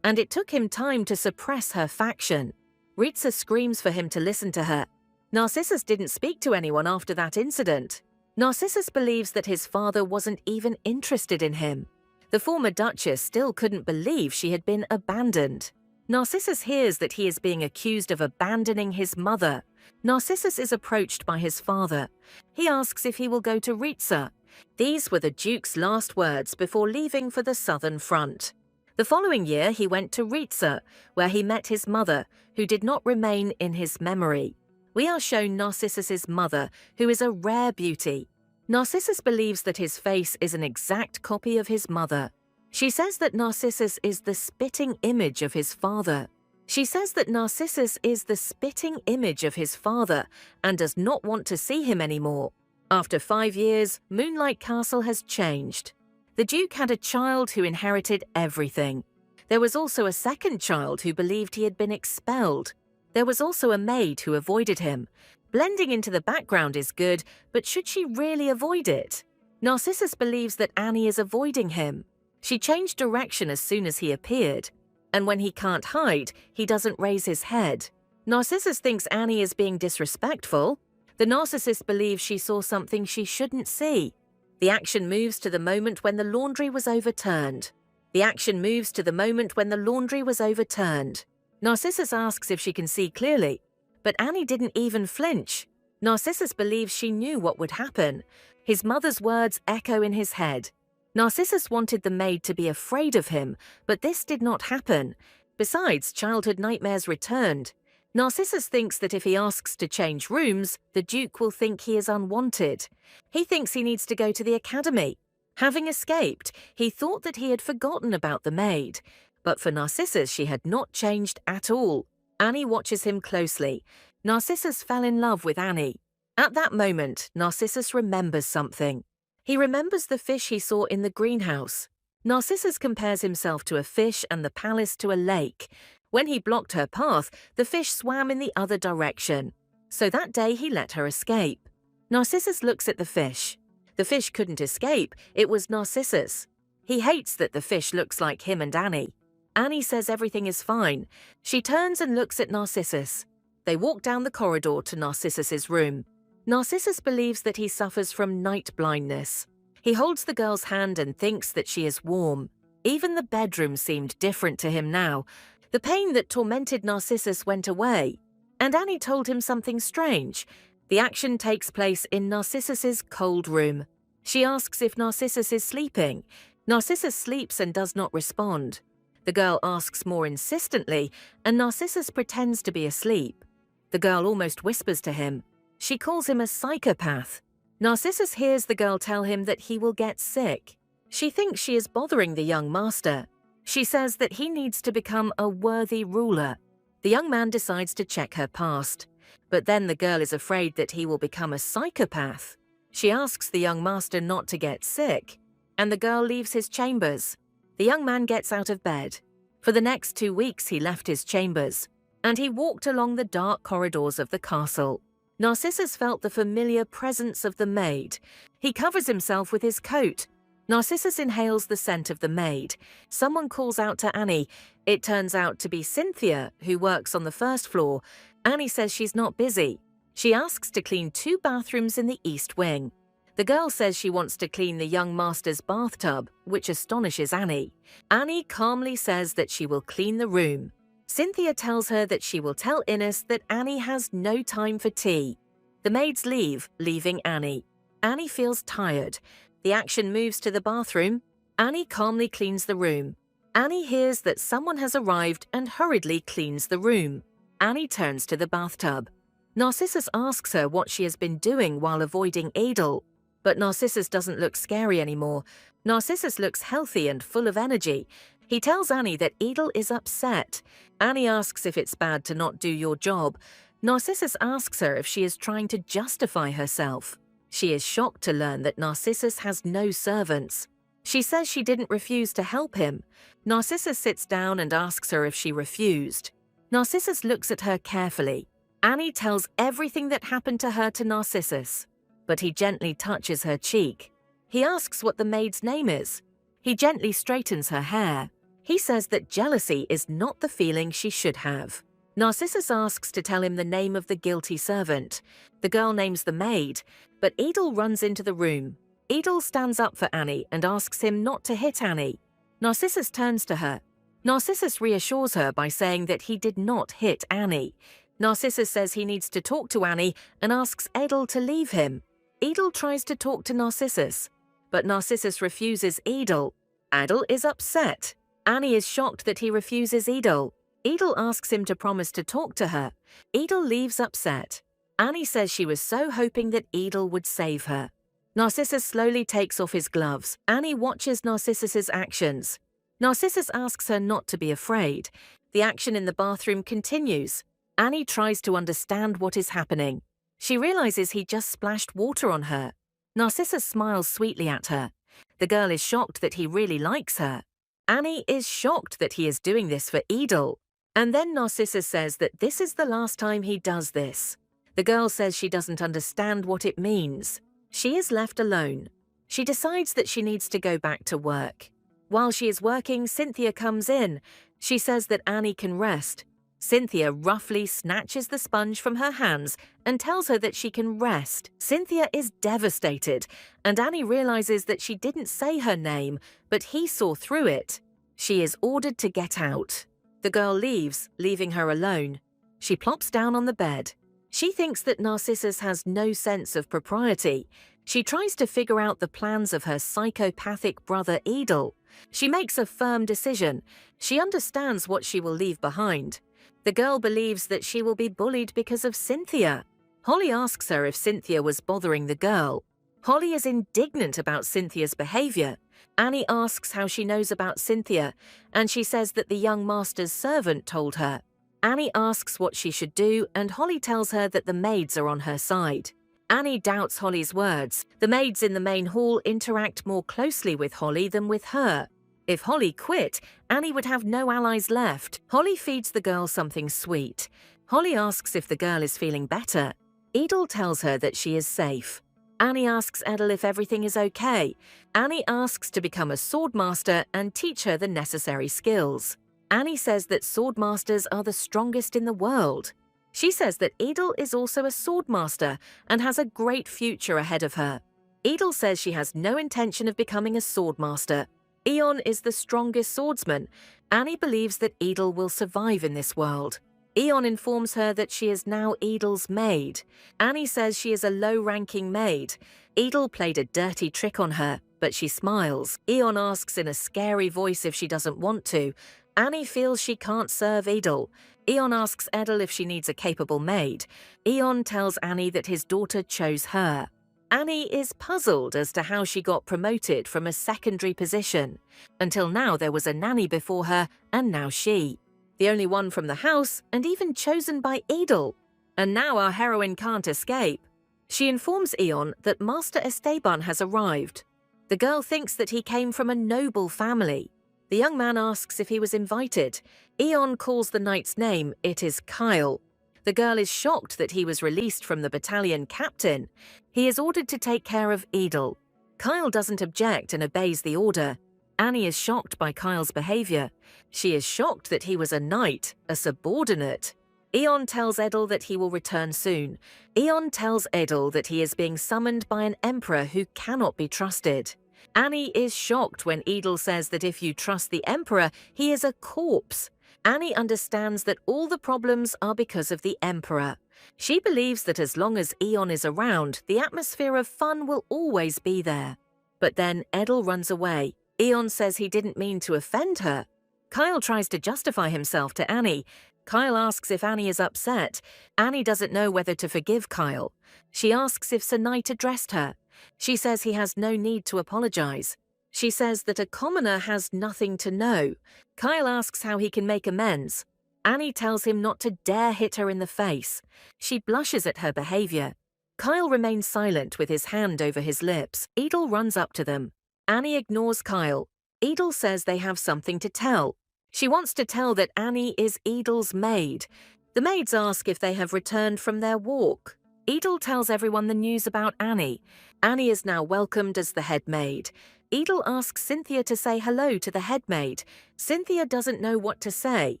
and it took him time to suppress her faction. Ritsa screams for him to listen to her. Narcissus didn't speak to anyone after that incident. Narcissus believes that his father wasn't even interested in him. The former Duchess still couldn't believe she had been abandoned. Narcissus hears that he is being accused of abandoning his mother. Narcissus is approached by his father. He asks if he will go to Ritsa. These were the Duke's last words before leaving for the Southern Front. The following year, he went to Ritsa, where he met his mother, who did not remain in his memory. We are shown Narcissus's mother, who is a rare beauty. Narcissus believes that his face is an exact copy of his mother. She says that Narcissus is the spitting image of his father. She says that Narcissus is the spitting image of his father and does not want to see him anymore. After 5 years, Moonlight Castle has changed. The Duke had a child who inherited everything. There was also a second child who believed he had been expelled. There was also a maid who avoided him. Blending into the background is good, but should she really avoid it? Narcissus believes that Annie is avoiding him. She changed direction as soon as he appeared, and when he can't hide, he doesn't raise his head. Narcissus thinks Annie is being disrespectful. The narcissist believes she saw something she shouldn't see. The action moves to the moment when the laundry was overturned. The action moves to the moment when the laundry was overturned. Narcissus asks if she can see clearly, but Annie didn't even flinch. Narcissus believes she knew what would happen. His mother's words echo in his head. Narcissus wanted the maid to be afraid of him, but this did not happen. Besides, childhood nightmares returned. Narcissus thinks that if he asks to change rooms, the Duke will think he is unwanted. He thinks he needs to go to the academy. Having escaped, he thought that he had forgotten about the maid. But for Narcissus, she had not changed at all. Annie watches him closely. Narcissus fell in love with Annie. At that moment, Narcissus remembers something. He remembers the fish he saw in the greenhouse. Narcissus compares himself to a fish and the palace to a lake. When he blocked her path, the fish swam in the other direction. So that day he let her escape. Narcissus looks at the fish. The fish couldn't escape, it was Narcissus. He hates that the fish looks like him and Annie. Annie says everything is fine. She turns and looks at Narcissus. They walk down the corridor to Narcissus's room. Narcissus believes that he suffers from night blindness. He holds the girl's hand and thinks that she is warm. Even the bedroom seemed different to him now. The pain that tormented Narcissus went away. And Annie told him something strange. The action takes place in Narcissus's cold room. She asks if Narcissus is sleeping. Narcissus sleeps and does not respond. The girl asks more insistently, and Narcissus pretends to be asleep. The girl almost whispers to him. She calls him a psychopath. Narcissus hears the girl tell him that he will get sick. She thinks she is bothering the young master. She says that he needs to become a worthy ruler. The young man decides to check her past. But then the girl is afraid that he will become a psychopath. She asks the young master not to get sick, and the girl leaves his chambers. The young man gets out of bed. For the next 2 weeks he left his chambers, and he walked along the dark corridors of the castle. Narcissus felt the familiar presence of the maid. He covers himself with his coat. Narcissus inhales the scent of the maid. Someone calls out to Annie. It turns out to be Cynthia, who works on the first floor. Annie says she's not busy. She asks to clean 2 bathrooms in the east wing. The girl says she wants to clean the young master's bathtub, which astonishes Annie. Annie calmly says that she will clean the room. Cynthia tells her that she will tell Innes that Annie has no time for tea. The maids leave, leaving Annie. Annie feels tired. The action moves to the bathroom. Annie calmly cleans the room. Annie hears that someone has arrived and hurriedly cleans the room. Annie turns to the bathtub. Narcissus asks her what she has been doing while avoiding Edel. But Narcissus doesn't look scary anymore. Narcissus looks healthy and full of energy. He tells Annie that Edel is upset. Annie asks if it's bad to not do your job. Narcissus asks her if she is trying to justify herself. She is shocked to learn that Narcissus has no servants. She says she didn't refuse to help him. Narcissus sits down and asks her if she refused. Narcissus looks at her carefully. Annie tells everything that happened to her to Narcissus, but he gently touches her cheek. He asks what the maid's name is. He gently straightens her hair. He says that jealousy is not the feeling she should have. Narcissus asks to tell him the name of the guilty servant. The girl names the maid, but Edel runs into the room. Edel stands up for Annie and asks him not to hit Annie. Narcissus turns to her. Narcissus reassures her by saying that he did not hit Annie. Narcissus says he needs to talk to Annie and asks Edel to leave him. Edel tries to talk to Narcissus, but Narcissus refuses Edel. Edel is upset. Annie is shocked that he refuses Edel. Edel asks him to promise to talk to her. Edel leaves upset. Annie says she was so hoping that Edel would save her. Narcissus slowly takes off his gloves. Annie watches Narcissus's actions. Narcissus asks her not to be afraid. The action in the bathroom continues. Annie tries to understand what is happening. She realizes he just splashed water on her. Narcissus smiles sweetly at her. The girl is shocked that he really likes her. Annie is shocked that he is doing this for Edel. And then Narcissus says that this is the last time he does this. The girl says she doesn't understand what it means. She is left alone. She decides that she needs to go back to work. While she is working, Cynthia comes in. She says that Annie can rest. Cynthia roughly snatches the sponge from her hands and tells her that she can rest. Cynthia is devastated, and Annie realizes that she didn't say her name, but he saw through it. She is ordered to get out. The girl leaves, leaving her alone. She plops down on the bed. She thinks that Narcissus has no sense of propriety. She tries to figure out the plans of her psychopathic brother Edel. She makes a firm decision. She understands what she will leave behind. The girl believes that she will be bullied because of Cynthia. Holly asks her if Cynthia was bothering the girl. Holly is indignant about Cynthia's behavior. Annie asks how she knows about Cynthia, and she says that the young master's servant told her. Annie asks what she should do, and Holly tells her that the maids are on her side. Annie doubts Holly's words. The maids in the main hall interact more closely with Holly than with her. If Holly quit, Annie would have no allies left. Holly feeds the girl something sweet. Holly asks if the girl is feeling better. Edel tells her that she is safe. Annie asks Edel if everything is okay. Annie asks to become a swordmaster and teach her the necessary skills. Annie says that swordmasters are the strongest in the world. She says that Edel is also a swordmaster and has a great future ahead of her. Edel says she has no intention of becoming a swordmaster. Eon is the strongest swordsman. Annie believes that Edel will survive in this world. Eon informs her that she is now Edel's maid. Annie says she is a low-ranking maid. Edel played a dirty trick on her, but she smiles. Eon asks in a scary voice if she doesn't want to. Annie feels she can't serve Edel. Eon asks Edel if she needs a capable maid. Eon tells Annie that his daughter chose her. Annie is puzzled as to how she got promoted from a secondary position. Until now there was a nanny before her, and now she. The only one from the house, and even chosen by Edel. And now our heroine can't escape. She informs Eon that Master Esteban has arrived. The girl thinks that he came from a noble family. The young man asks if he was invited. Eon calls the knight's name. It is Kyle. The girl is shocked that he was released from the battalion captain. He is ordered to take care of Edel. Kyle doesn't object and obeys the order. Annie is shocked by Kyle's behavior. She is shocked that he was a knight, a subordinate. Eon tells Edel that he will return soon. Eon tells Edel that he is being summoned by an emperor who cannot be trusted. Annie is shocked when Edel says that if you trust the emperor, he is a corpse. Annie understands that all the problems are because of the emperor. She believes that as long as Eon is around, the atmosphere of fun will always be there. But then Edel runs away. Eon says he didn't mean to offend her. Kyle tries to justify himself to Annie. Kyle asks if Annie is upset. Annie doesn't know whether to forgive Kyle. She asks if Sir Knight addressed her. She says he has no need to apologize. She says that a commoner has nothing to know. Kyle asks how he can make amends. Annie tells him not to dare hit her in the face. She blushes at her behavior. Kyle remains silent with his hand over his lips. Edel runs up to them. Annie ignores Kyle. Edel says they have something to tell. She wants to tell that Annie is Edel's maid. The maids ask if they have returned from their walk. Edel tells everyone the news about Annie. Annie is now welcomed as the head maid. Edel asks Cynthia to say hello to the head maid. Cynthia doesn't know what to say.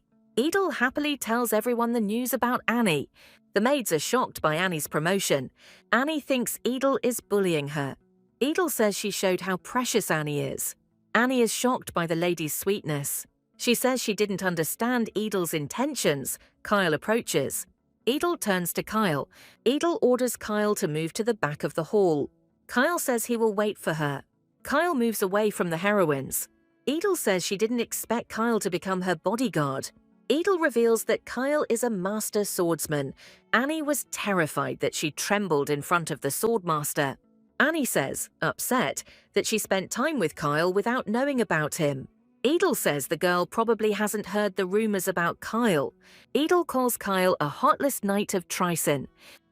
Edel happily tells everyone the news about Annie. The maids are shocked by Annie's promotion. Annie thinks Edel is bullying her. Edel says she showed how precious Annie is. Annie is shocked by the lady's sweetness. She says she didn't understand Edel's intentions. Kyle approaches. Edel turns to Kyle. Edel orders Kyle to move to the back of the hall. Kyle says he will wait for her. Kyle moves away from the heroines. Edel says she didn't expect Kyle to become her bodyguard. Edel reveals that Kyle is a master swordsman. Annie was terrified that she trembled in front of the swordmaster. Annie says, upset, that she spent time with Kyle without knowing about him. Edel says the girl probably hasn't heard the rumors about Kyle. Edel calls Kyle a heartless knight of Tricin.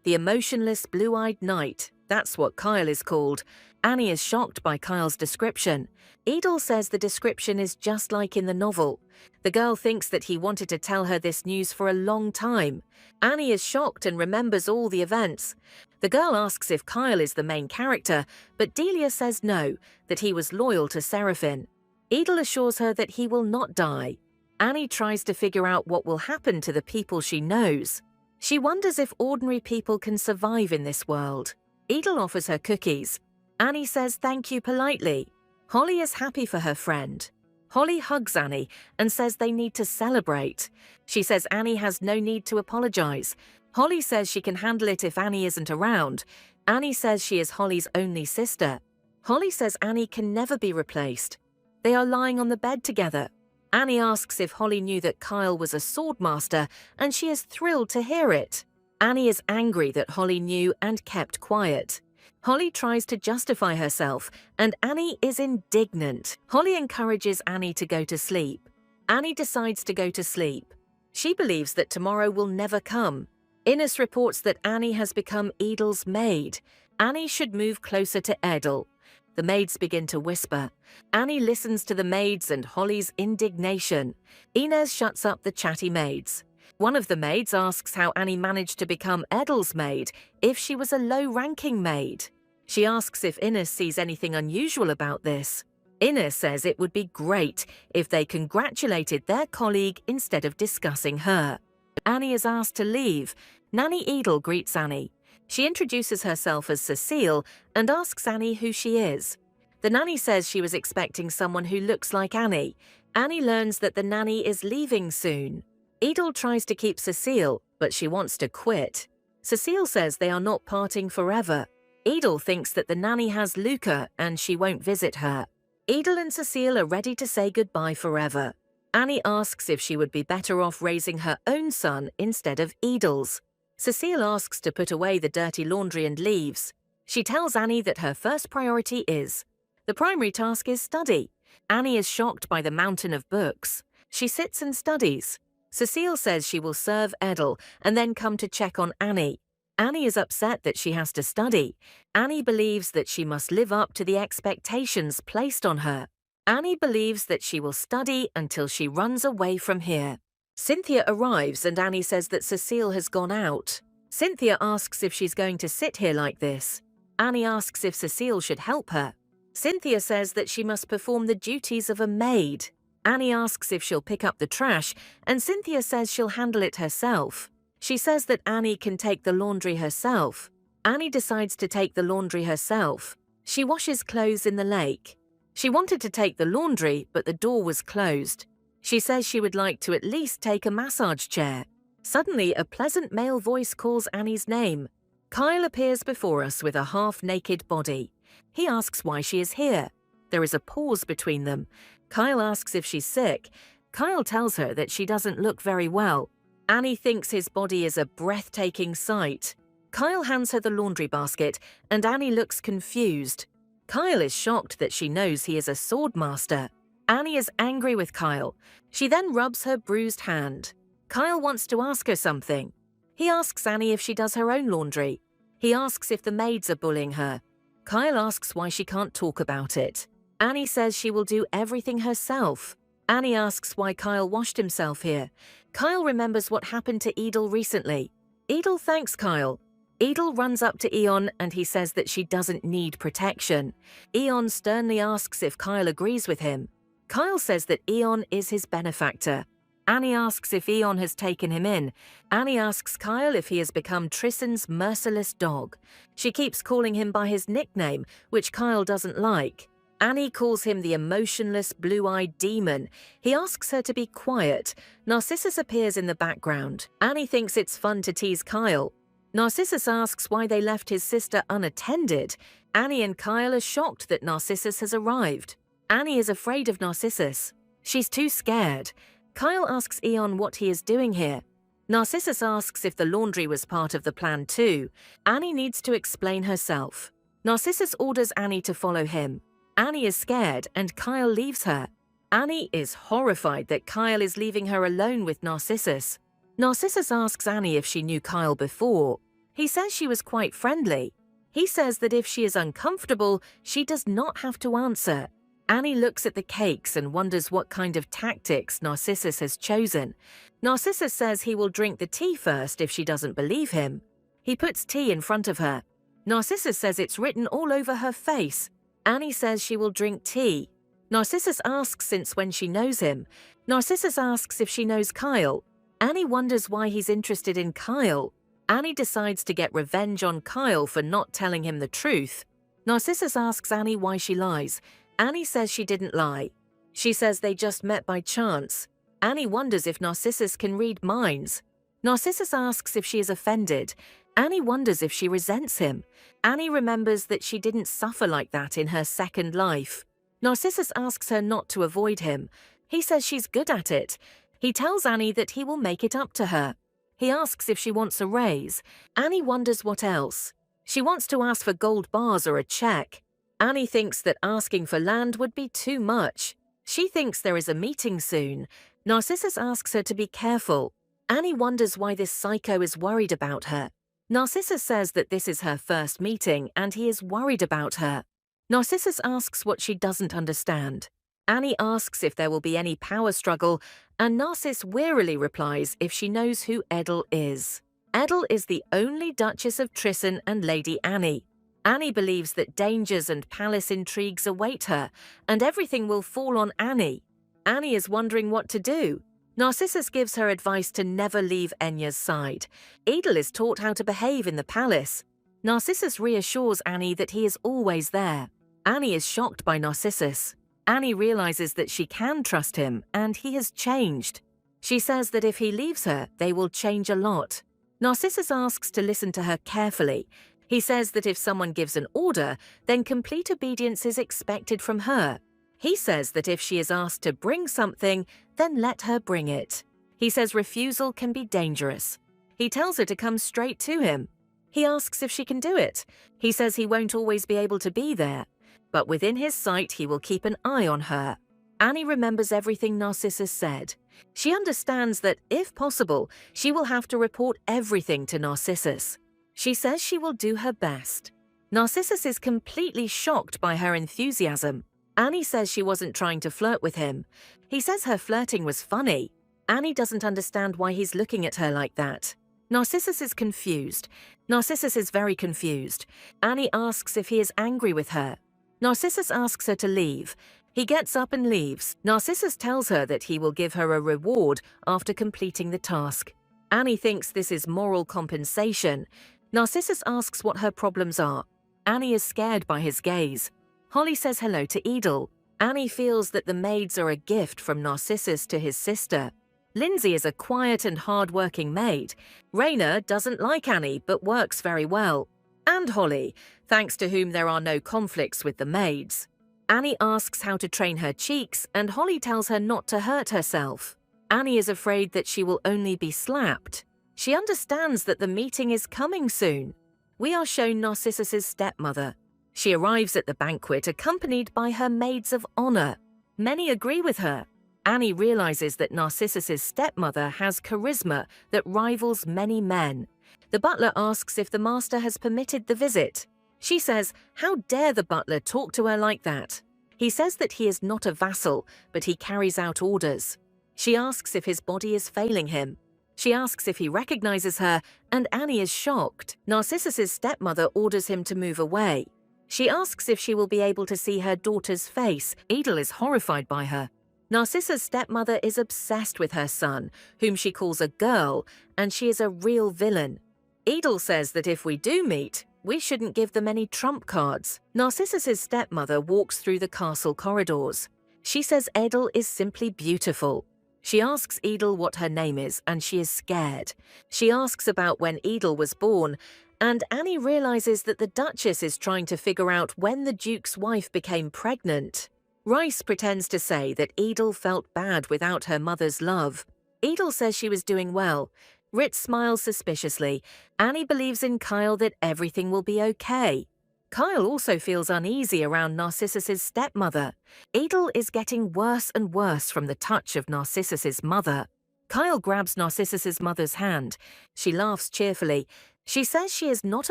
The emotionless blue-eyed knight, that's what Kyle is called. Annie is shocked by Kyle's description. Edel says the description is just like in the novel. The girl thinks that he wanted to tell her this news for a long time. Annie is shocked and remembers all the events. The girl asks if Kyle is the main character, but Delia says no, that he was loyal to Seraphine. Edel assures her that he will not die. Annie tries to figure out what will happen to the people she knows. She wonders if ordinary people can survive in this world. Edel offers her cookies. Annie says thank you politely. Holly is happy for her friend. Holly hugs Annie and says they need to celebrate. She says Annie has no need to apologize. Holly says she can handle it if Annie isn't around. Annie says she is Holly's only sister. Holly says Annie can never be replaced. They are lying on the bed together. Annie asks if Holly knew that Kyle was a swordmaster, and she is thrilled to hear it. Annie is angry that Holly knew and kept quiet. Holly tries to justify herself, and Annie is indignant. Holly encourages Annie to go to sleep. Annie decides to go to sleep. She believes that tomorrow will never come. Innes reports that Annie has become Edel's maid. Annie should move closer to Edel. The maids begin to whisper. Annie listens to the maids and Holly's indignation. Inez shuts up the chatty maids. One of the maids asks how Annie managed to become Edel's maid if she was a low-ranking maid. She asks if Innes sees anything unusual about this. Innes says it would be great if they congratulated their colleague instead of discussing her. Annie is asked to leave. Nanny Edel greets Annie. She introduces herself as Cecile and asks Annie who she is. The nanny says she was expecting someone who looks like Annie. Annie learns that the nanny is leaving soon. Edel tries to keep Cecile, but she wants to quit. Cecile says they are not parting forever. Edel thinks that the nanny has Luca and she won't visit her. Edel and Cecile are ready to say goodbye forever. Annie asks if she would be better off raising her own son instead of Edel's. Cecile asks to put away the dirty laundry and leaves. She tells Annie that her first priority is. The primary task is study. Annie is shocked by the mountain of books. She sits and studies. Cecile says she will serve Edel and then come to check on Annie. Annie is upset that she has to study. Annie believes that she must live up to the expectations placed on her. Annie believes that she will study until she runs away from here. Cynthia arrives and Annie says that Cecile has gone out. Cynthia asks if she's going to sit here like this. Annie asks if Cecile should help her. Cynthia says that she must perform the duties of a maid. Annie asks if she'll pick up the trash, and Cynthia says she'll handle it herself. She says that Annie can take the laundry herself. Annie decides to take the laundry herself. She washes clothes in the lake. She wanted to take the laundry, but the door was closed. She says she would like to at least take a massage chair. Suddenly, a pleasant male voice calls Annie's name. Kyle appears before us with a half-naked body. He asks why she is here. There is a pause between them. Kyle asks if she's sick. Kyle tells her that she doesn't look very well. Annie thinks his body is a breathtaking sight. Kyle hands her the laundry basket, and Annie looks confused. Kyle is shocked that she knows he is a swordmaster. Annie is angry with Kyle. She then rubs her bruised hand. Kyle wants to ask her something. He asks Annie if she does her own laundry. He asks if the maids are bullying her. Kyle asks why she can't talk about it. Annie says she will do everything herself. Annie asks why Kyle washed himself here. Kyle remembers what happened to Edel recently. Edel thanks Kyle. Edel runs up to Eon and he says that she doesn't need protection. Eon sternly asks if Kyle agrees with him. Kyle says that Eon is his benefactor. Annie asks if Eon has taken him in. Annie asks Kyle if he has become Tristan's merciless dog. She keeps calling him by his nickname, which Kyle doesn't like. Annie calls him the emotionless, blue-eyed demon. He asks her to be quiet. Narcissus appears in the background. Annie thinks it's fun to tease Kyle. Narcissus asks why they left his sister unattended. Annie and Kyle are shocked that Narcissus has arrived. Annie is afraid of Narcissus. She's too scared. Kyle asks Eon what he is doing here. Narcissus asks if the laundry was part of the plan too. Annie needs to explain herself. Narcissus orders Annie to follow him. Annie is scared and Kyle leaves her. Annie is horrified that Kyle is leaving her alone with Narcissus. Narcissus asks Annie if she knew Kyle before. He says she was quite friendly. He says that if she is uncomfortable, she does not have to answer. Annie looks at the cakes and wonders what kind of tactics Narcissus has chosen. Narcissus says he will drink the tea first if she doesn't believe him. He puts tea in front of her. Narcissus says it's written all over her face. Annie says she will drink tea. Narcissus asks since when she knows him. Narcissus asks if she knows Kyle. Annie wonders why he's interested in Kyle. Annie decides to get revenge on Kyle for not telling him the truth. Narcissus asks Annie why she lies. Annie says she didn't lie. She says they just met by chance. Annie wonders if Narcissus can read minds. Narcissus asks if she is offended. Annie wonders if she resents him. Annie remembers that she didn't suffer like that in her second life. Narcissus asks her not to avoid him. He says she's good at it. He tells Annie that he will make it up to her. He asks if she wants a raise. Annie wonders what else. She wants to ask for gold bars or a check. Annie thinks that asking for land would be too much. She thinks there is a meeting soon. Narcissus asks her to be careful. Annie wonders why this psycho is worried about her. Narcissus says that this is her first meeting and he is worried about her. Narcissus asks what she doesn't understand. Annie asks if there will be any power struggle, and Narcissus wearily replies if she knows who Edel is. Edel is the only Duchess of Tristan and Lady Annie. Annie believes that dangers and palace intrigues await her, and everything will fall on Annie. Annie is wondering what to do. Narcissus gives her advice to never leave Enya's side. Edel is taught how to behave in the palace. Narcissus reassures Annie that he is always there. Annie is shocked by Narcissus. Annie realizes that she can trust him, and he has changed. She says that if he leaves her, they will change a lot. Narcissus asks to listen to her carefully. He says that if someone gives an order, then complete obedience is expected from her. He says that if she is asked to bring something, then let her bring it. He says refusal can be dangerous. He tells her to come straight to him. He asks if she can do it. He says he won't always be able to be there, but within his sight he will keep an eye on her. Annie remembers everything Narcissus said. She understands that, if possible, she will have to report everything to Narcissus. She says she will do her best. Narcissus is completely shocked by her enthusiasm. Annie says she wasn't trying to flirt with him. He says her flirting was funny. Annie doesn't understand why he's looking at her like that. Narcissus is confused. Narcissus is very confused. Annie asks if he is angry with her. Narcissus asks her to leave. He gets up and leaves. Narcissus tells her that he will give her a reward after completing the task. Annie thinks this is moral compensation. Narcissus asks what her problems are. Annie is scared by his gaze. Holly says hello to Edel. Annie feels that the maids are a gift from Narcissus to his sister. Lindsay is a quiet and hard-working maid. Raina doesn't like Annie but works very well. And Holly, thanks to whom there are no conflicts with the maids. Annie asks how to train her cheeks, and Holly tells her not to hurt herself. Annie is afraid that she will only be slapped. She understands that the meeting is coming soon. We are shown Narcissus's stepmother. She arrives at the banquet accompanied by her maids of honor. Many agree with her. Annie realizes that Narcissus's stepmother has charisma that rivals many men. The butler asks if the master has permitted the visit. She says, how dare the butler talk to her like that? He says that he is not a vassal, but he carries out orders. She asks if his body is failing him. She asks if he recognizes her, and Annie is shocked. Narcissus's stepmother orders him to move away. She asks if she will be able to see her daughter's face. Edel is horrified by her. Narcissa's stepmother is obsessed with her son, whom she calls a girl, and she is a real villain. Edel says that if we do meet, we shouldn't give them any trump cards. Narcissus's stepmother walks through the castle corridors. She says Edel is simply beautiful. She asks Edel what her name is, and she is scared. She asks about when Edel was born, and Annie realizes that the Duchess is trying to figure out when the Duke's wife became pregnant. Rice pretends to say that Edel felt bad without her mother's love. Edel says she was doing well. Ritz smiles suspiciously. Annie believes in Kyle that everything will be okay. Kyle also feels uneasy around Narcissus's stepmother. Edel is getting worse and worse from the touch of Narcissus's mother. Kyle grabs Narcissus's mother's hand. She laughs cheerfully. She says she is not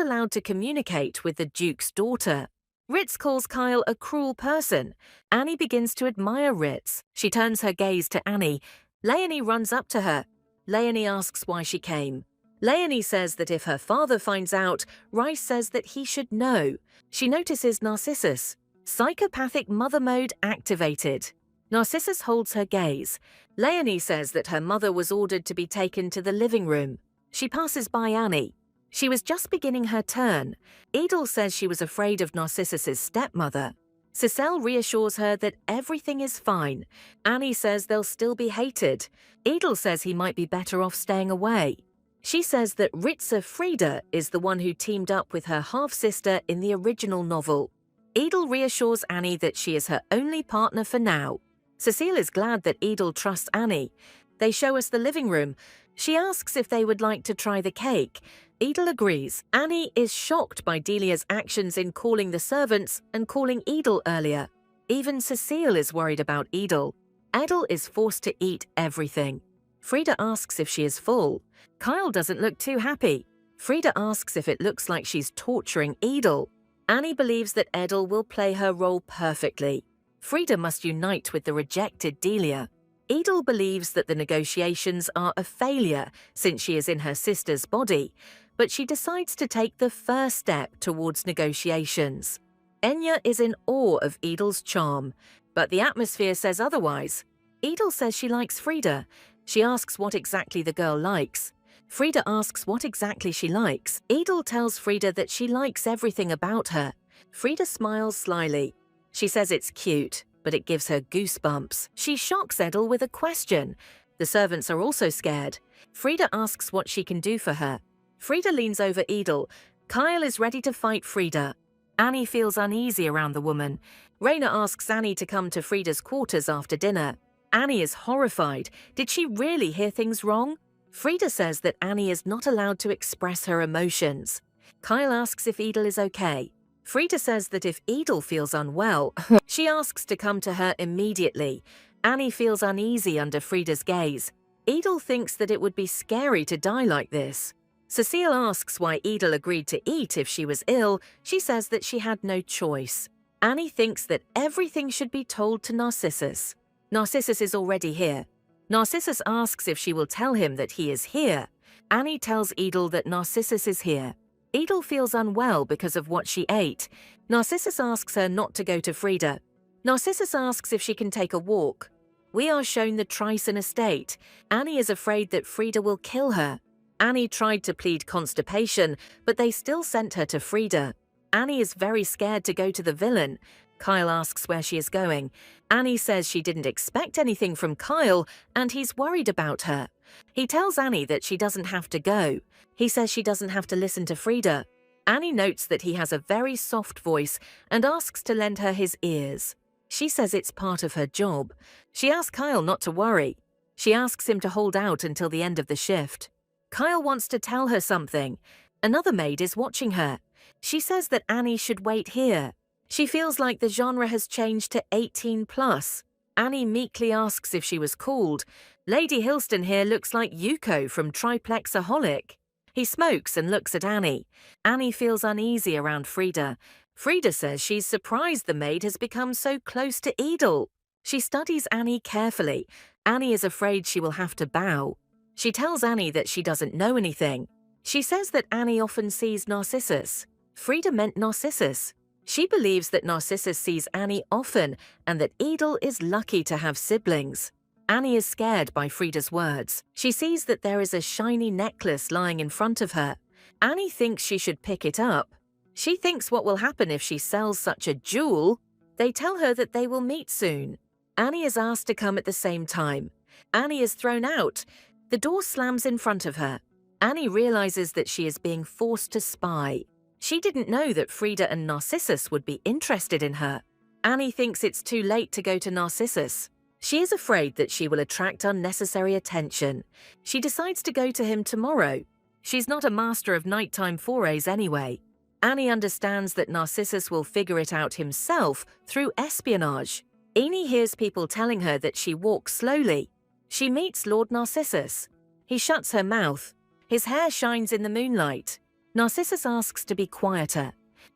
allowed to communicate with the Duke's daughter. Ritz calls Kyle a cruel person. Annie begins to admire Ritz. She turns her gaze to Annie. Leonie runs up to her. Leonie asks why she came. Leonie says that if her father finds out, Rice says that he should know. She notices Narcissus. Psychopathic mother mode activated. Narcissus holds her gaze. Leonie says that her mother was ordered to be taken to the living room. She passes by Annie. She was just beginning her turn. Edel says she was afraid of Narcissus's stepmother. Cicely reassures her that everything is fine. Annie says they'll still be hated. Edel says he might be better off staying away. She says that Ritza Frieda is the one who teamed up with her half-sister in the original novel. Edel reassures Annie that she is her only partner for now. Cecile is glad that Edel trusts Annie. They show us the living room. She asks if they would like to try the cake. Edel agrees. Annie is shocked by Delia's actions in calling the servants and calling Edel earlier. Even Cecile is worried about Edel. Edel is forced to eat everything. Frieda asks if she is full. Kyle doesn't look too happy. Frieda asks if it looks like she's torturing Edel. Annie believes that Edel will play her role perfectly. Frieda must unite with the rejected Delia. Edel believes that the negotiations are a failure since she is in her sister's body, but she decides to take the first step towards negotiations. Enya is in awe of Edel's charm, but the atmosphere says otherwise. Edel says she likes Frieda. She asks what exactly the girl likes. Frieda asks what exactly she likes. Edel tells Frieda that she likes everything about her. Frieda smiles slyly. She says it's cute, but it gives her goosebumps. She shocks Edel with a question. The servants are also scared. Frieda asks what she can do for her. Frieda leans over Edel. Kyle is ready to fight Frieda. Annie feels uneasy around the woman. Raina asks Annie to come to Frieda's quarters after dinner. Annie is horrified. Did she really hear things wrong? Frieda says that Annie is not allowed to express her emotions. Kyle asks if Edel is okay. Frieda says that if Edel feels unwell, she asks to come to her immediately. Annie feels uneasy under Frieda's gaze. Edel thinks that it would be scary to die like this. Cecile asks why Edel agreed to eat if she was ill. She says that she had no choice. Annie thinks that everything should be told to Narcissus. Narcissus is already here. Narcissus asks if she will tell him that he is here. Annie tells Edel that Narcissus is here. Edel feels unwell because of what she ate. Narcissus asks her not to go to Frieda. Narcissus asks if she can take a walk. We are shown the Tryson estate. Annie is afraid that Frieda will kill her. Annie tried to plead constipation, but they still sent her to Frieda. Annie is very scared to go to the villain. Kyle asks where she is going. Annie says she didn't expect anything from Kyle, and he's worried about her. He tells Annie that she doesn't have to go. He says she doesn't have to listen to Frieda. Annie notes that he has a very soft voice and asks to lend her his ears. She says it's part of her job. She asks Kyle not to worry. She asks him to hold out until the end of the shift. Kyle wants to tell her something. Another maid is watching her. She says that Annie should wait here. She feels like the genre has changed to 18+. Annie meekly asks if she was called. Lady Hilston here looks like Yuko from Triplexaholic. He smokes and looks at Annie. Annie feels uneasy around Frida. Frida says she's surprised the maid has become so close to Edel. She studies Annie carefully. Annie is afraid she will have to bow. She tells Annie that she doesn't know anything. She says that Annie often sees Narcissus. Frida meant Narcissus. She believes that Narcissus sees Annie often and that Edel is lucky to have siblings. Annie is scared by Frida's words. She sees that there is a shiny necklace lying in front of her. Annie thinks she should pick it up. She thinks what will happen if she sells such a jewel. They tell her that they will meet soon. Annie is asked to come at the same time. Annie is thrown out. The door slams in front of her. Annie realizes that she is being forced to spy. She didn't know that Frida and Narcissus would be interested in her. Annie thinks it's too late to go to Narcissus. She is afraid that she will attract unnecessary attention. She decides to go to him tomorrow. She's not a master of nighttime forays anyway. Annie understands that Narcissus will figure it out himself through espionage. Annie hears people telling her that she walks slowly. She meets Lord Narcissus. He shuts her mouth. His hair shines in the moonlight. Narcissus asks to be quieter.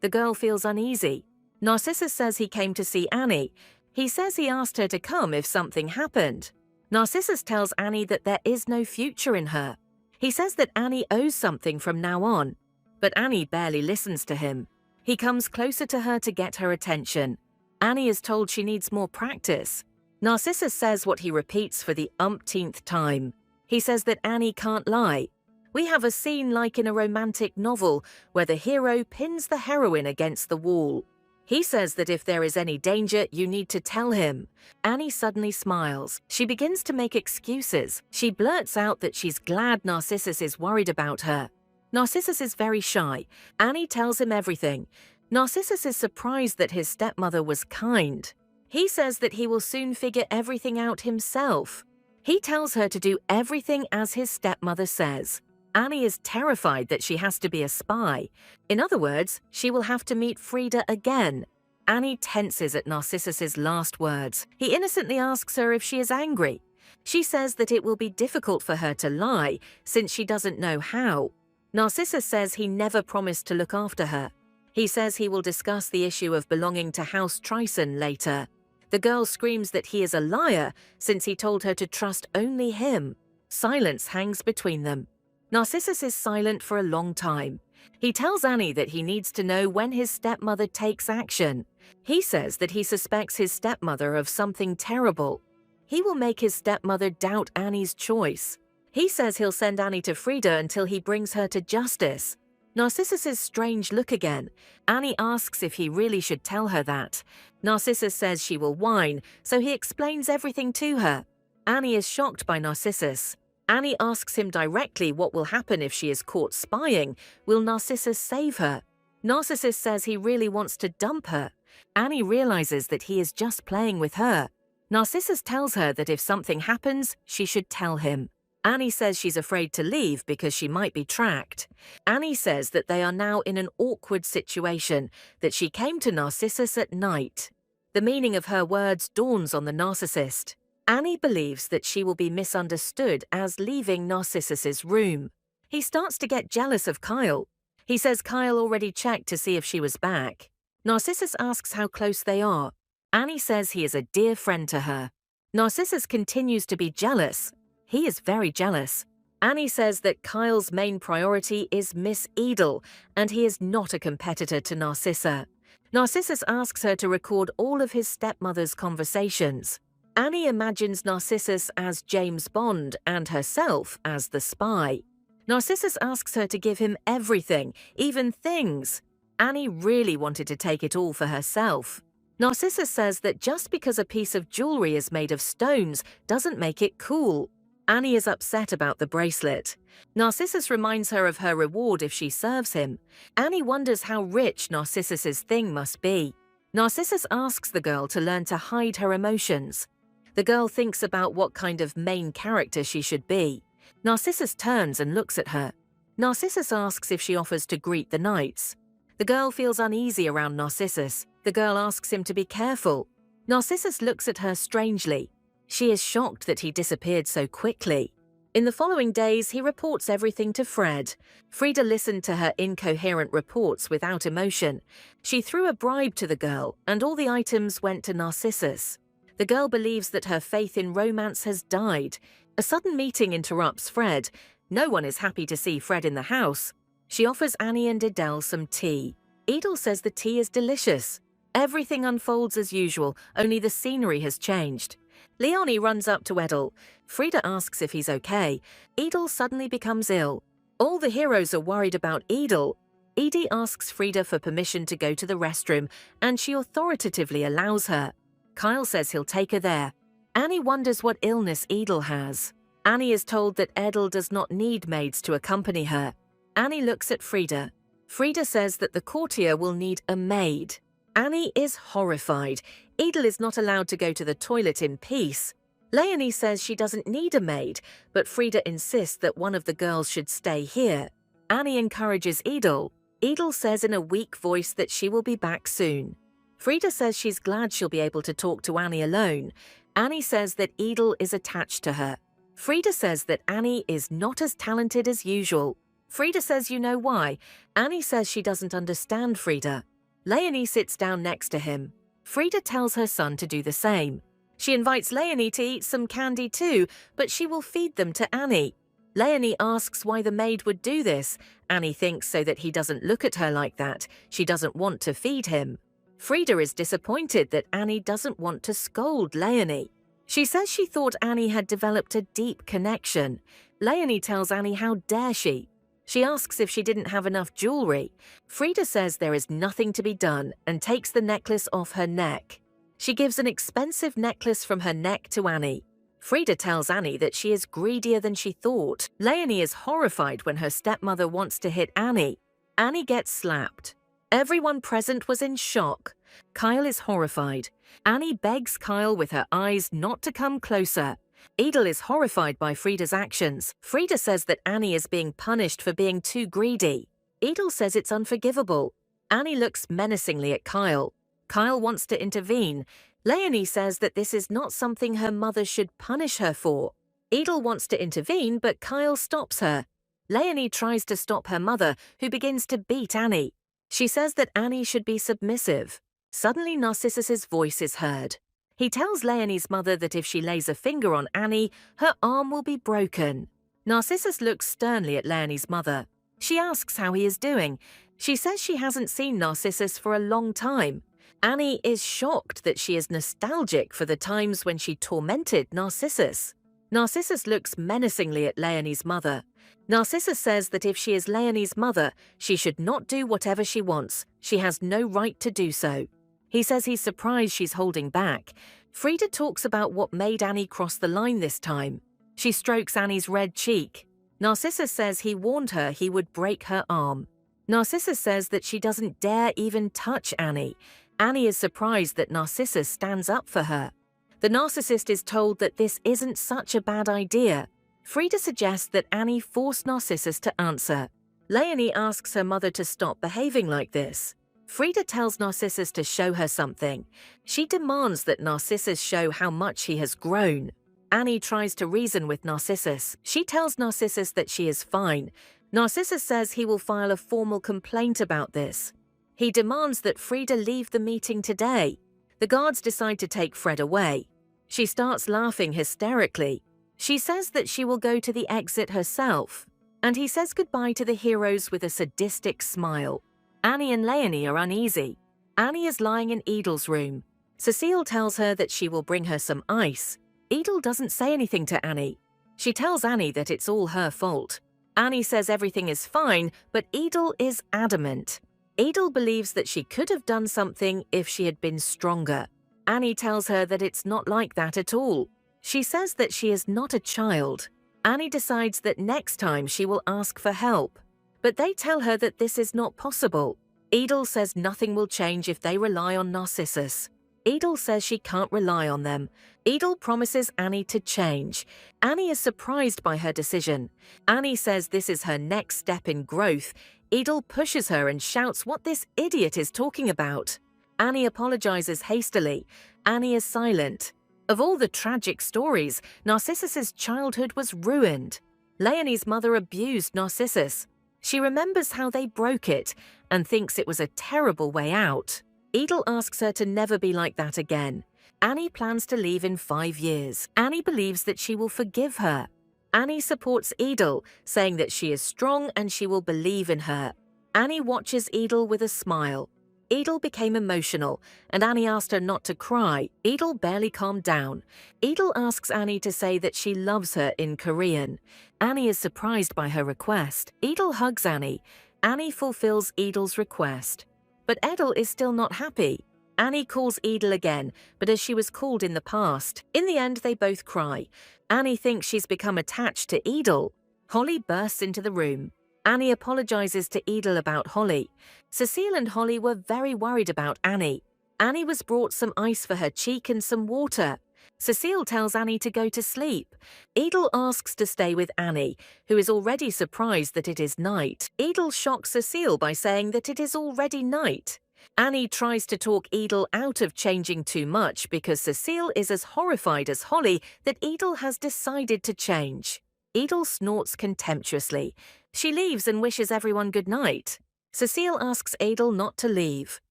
The girl feels uneasy. Narcissus says he came to see Annie. He says he asked her to come if something happened. Narcissus tells Annie that there is no future in her. He says that Annie owes something from now on. But Annie barely listens to him. He comes closer to her to get her attention. Annie is told she needs more practice. Narcissus says what he repeats for the umpteenth time. He says that Annie can't lie. We have a scene like in a romantic novel where the hero pins the heroine against the wall. He says that if there is any danger, you need to tell him. Annie suddenly smiles. She begins to make excuses. She blurts out that she's glad Narcissus is worried about her. Narcissus is very shy. Annie tells him everything. Narcissus is surprised that his stepmother was kind. He says that he will soon figure everything out himself. He tells her to do everything as his stepmother says. Annie is terrified that she has to be a spy. In other words, she will have to meet Frida again. Annie tenses at Narcissus's last words. He innocently asks her if she is angry. She says that it will be difficult for her to lie since she doesn't know how. Narcissus says he never promised to look after her. He says he will discuss the issue of belonging to House Trison later. The girl screams that he is a liar since he told her to trust only him. Silence hangs between them. Narcissus is silent for a long time. He tells Annie that he needs to know when his stepmother takes action. He says that he suspects his stepmother of something terrible. He will make his stepmother doubt Annie's choice. He says he'll send Annie to Frida until he brings her to justice. Narcissus's strange look again. Annie asks if he really should tell her that. Narcissus says she will whine, so he explains everything to her. Annie is shocked by Narcissus. Annie asks him directly what will happen if she is caught spying. Will Narcissus save her? Narcissus says he really wants to dump her. Annie realizes that he is just playing with her. Narcissus tells her that if something happens, she should tell him. Annie says she's afraid to leave because she might be tracked. Annie says that they are now in an awkward situation, that she came to Narcissus at night. The meaning of her words dawns on the narcissist. Annie believes that she will be misunderstood as leaving Narcissus's room. He starts to get jealous of Kyle. He says Kyle already checked to see if she was back. Narcissus asks how close they are. Annie says he is a dear friend to her. Narcissus continues to be jealous. He is very jealous. Annie says that Kyle's main priority is Miss Edel, and he is not a competitor to Narcissa. Narcissus asks her to record all of his stepmother's conversations. Annie imagines Narcissus as James Bond and herself as the spy. Narcissus asks her to give him everything, even things. Annie really wanted to take it all for herself. Narcissus says that just because a piece of jewelry is made of stones doesn't make it cool. Annie is upset about the bracelet. Narcissus reminds her of her reward if she serves him. Annie wonders how rich Narcissus's thing must be. Narcissus asks the girl to learn to hide her emotions. The girl thinks about what kind of main character she should be. Narcissus turns and looks at her. Narcissus asks if she offers to greet the knights. The girl feels uneasy around Narcissus. The girl asks him to be careful. Narcissus looks at her strangely. She is shocked that he disappeared so quickly. In the following days, he reports everything to Fred. Frida listened to her incoherent reports without emotion. She threw a bribe to the girl, and all the items went to Narcissus. The girl believes that her faith in romance has died. A sudden meeting interrupts Fred. No one is happy to see Fred in the house. She offers Annie and Edel some tea. Edel says the tea is delicious. Everything unfolds as usual, only the scenery has changed. Leonie runs up to Edel. Frida asks if he's okay. Edel suddenly becomes ill. All the heroes are worried about Edel. Edie asks Frida for permission to go to the restroom, and she authoritatively allows her. Kyle says he'll take her there. Annie wonders what illness Edel has. Annie is told that Edel does not need maids to accompany her. Annie looks at Frida. Frida says that the courtier will need a maid. Annie is horrified. Edel is not allowed to go to the toilet in peace. Leonie says she doesn't need a maid, but Frida insists that one of the girls should stay here. Annie encourages Edel. Edel says in a weak voice that she will be back soon. Frida says she's glad she'll be able to talk to Annie alone. Annie says that Edel is attached to her. Frida says that Annie is not as talented as usual. Frida says you know why. Annie says she doesn't understand Frida. Leonie sits down next to him. Frida tells her son to do the same. She invites Leonie to eat some candy too, but she will feed them to Annie. Leonie asks why the maid would do this. Annie thinks so that he doesn't look at her like that. She doesn't want to feed him. Frida is disappointed that Annie doesn't want to scold Leonie. She says she thought Annie had developed a deep connection. Leonie tells Annie how dare she. She asks if she didn't have enough jewelry. Frida says there is nothing to be done and takes the necklace off her neck. She gives an expensive necklace from her neck to Annie. Frida tells Annie that she is greedier than she thought. Leonie is horrified when her stepmother wants to hit Annie. Annie gets slapped. Everyone present was in shock. Kyle is horrified. Annie begs Kyle with her eyes not to come closer. Edel is horrified by Frida's actions. Frida says that Annie is being punished for being too greedy. Edel says it's unforgivable. Annie looks menacingly at Kyle. Kyle wants to intervene. Leonie says that this is not something her mother should punish her for. Edel wants to intervene, but Kyle stops her. Leonie tries to stop her mother, who begins to beat Annie. She says that Annie should be submissive. Suddenly Narcissus's voice is heard. He tells Leonie's mother that if she lays a finger on Annie, her arm will be broken. Narcissus looks sternly at Leonie's mother. She asks how he is doing. She says she hasn't seen Narcissus for a long time. Annie is shocked that she is nostalgic for the times when she tormented Narcissus. Narcissus looks menacingly at Leonie's mother. Narcissus says that if she is Leonie's mother, she should not do whatever she wants. She has no right to do so. He says he's surprised she's holding back. Frida talks about what made Annie cross the line this time. She strokes Annie's red cheek. Narcissus says he warned her he would break her arm. Narcissus says that she doesn't dare even touch Annie. Annie is surprised that Narcissus stands up for her. The narcissist is told that this isn't such a bad idea. Frida suggests that Annie force Narcissus to answer. Leonie asks her mother to stop behaving like this. Frida tells Narcissus to show her something. She demands that Narcissus show how much he has grown. Annie tries to reason with Narcissus. She tells Narcissus that she is fine. Narcissus says he will file a formal complaint about this. He demands that Frida leave the meeting today. The guards decide to take Fred away. She starts laughing hysterically. She says that she will go to the exit herself. And he says goodbye to the heroes with a sadistic smile. Annie and Leonie are uneasy. Annie is lying in Edel's room. Cecile tells her that she will bring her some ice. Edel doesn't say anything to Annie. She tells Annie that it's all her fault. Annie says everything is fine, but Edel is adamant. Edel believes that she could have done something if she had been stronger. Annie tells her that it's not like that at all. She says that she is not a child. Annie decides that next time she will ask for help. But they tell her that this is not possible. Edel says nothing will change if they rely on Narcissus. Edel says she can't rely on them. Edel promises Annie to change. Annie is surprised by her decision. Annie says this is her next step in growth. Edel pushes her and shouts what this idiot is talking about. Annie apologizes hastily. Annie is silent. Of all the tragic stories, Narcissus's childhood was ruined. Leonie's mother abused Narcissus. She remembers how they broke it and thinks it was a terrible way out. Edel asks her to never be like that again. Annie plans to leave in 5 years. Annie believes that she will forgive her. Annie supports Edel, saying that she is strong and she will believe in her. Annie watches Edel with a smile. Edel became emotional, and Annie asked her not to cry. Edel barely calmed down. Edel asks Annie to say that she loves her in Korean. Annie is surprised by her request. Edel hugs Annie. Annie fulfills Edel's request. But Edel is still not happy. Annie calls Edel again, but as she was called in the past. In the end, they both cry. Annie thinks she's become attached to Edel. Holly bursts into the room. Annie apologizes to Edel about Holly. Cecile and Holly were very worried about Annie. Annie was brought some ice for her cheek and some water. Cecile tells Annie to go to sleep. Edel asks to stay with Annie, who is already surprised that it is night. Edel shocks Cecile by saying that it is already night. Annie tries to talk Edel out of changing too much because Cecile is as horrified as Holly that Edel has decided to change. Edel snorts contemptuously. She leaves and wishes everyone good night. Cecile asks Edel not to leave.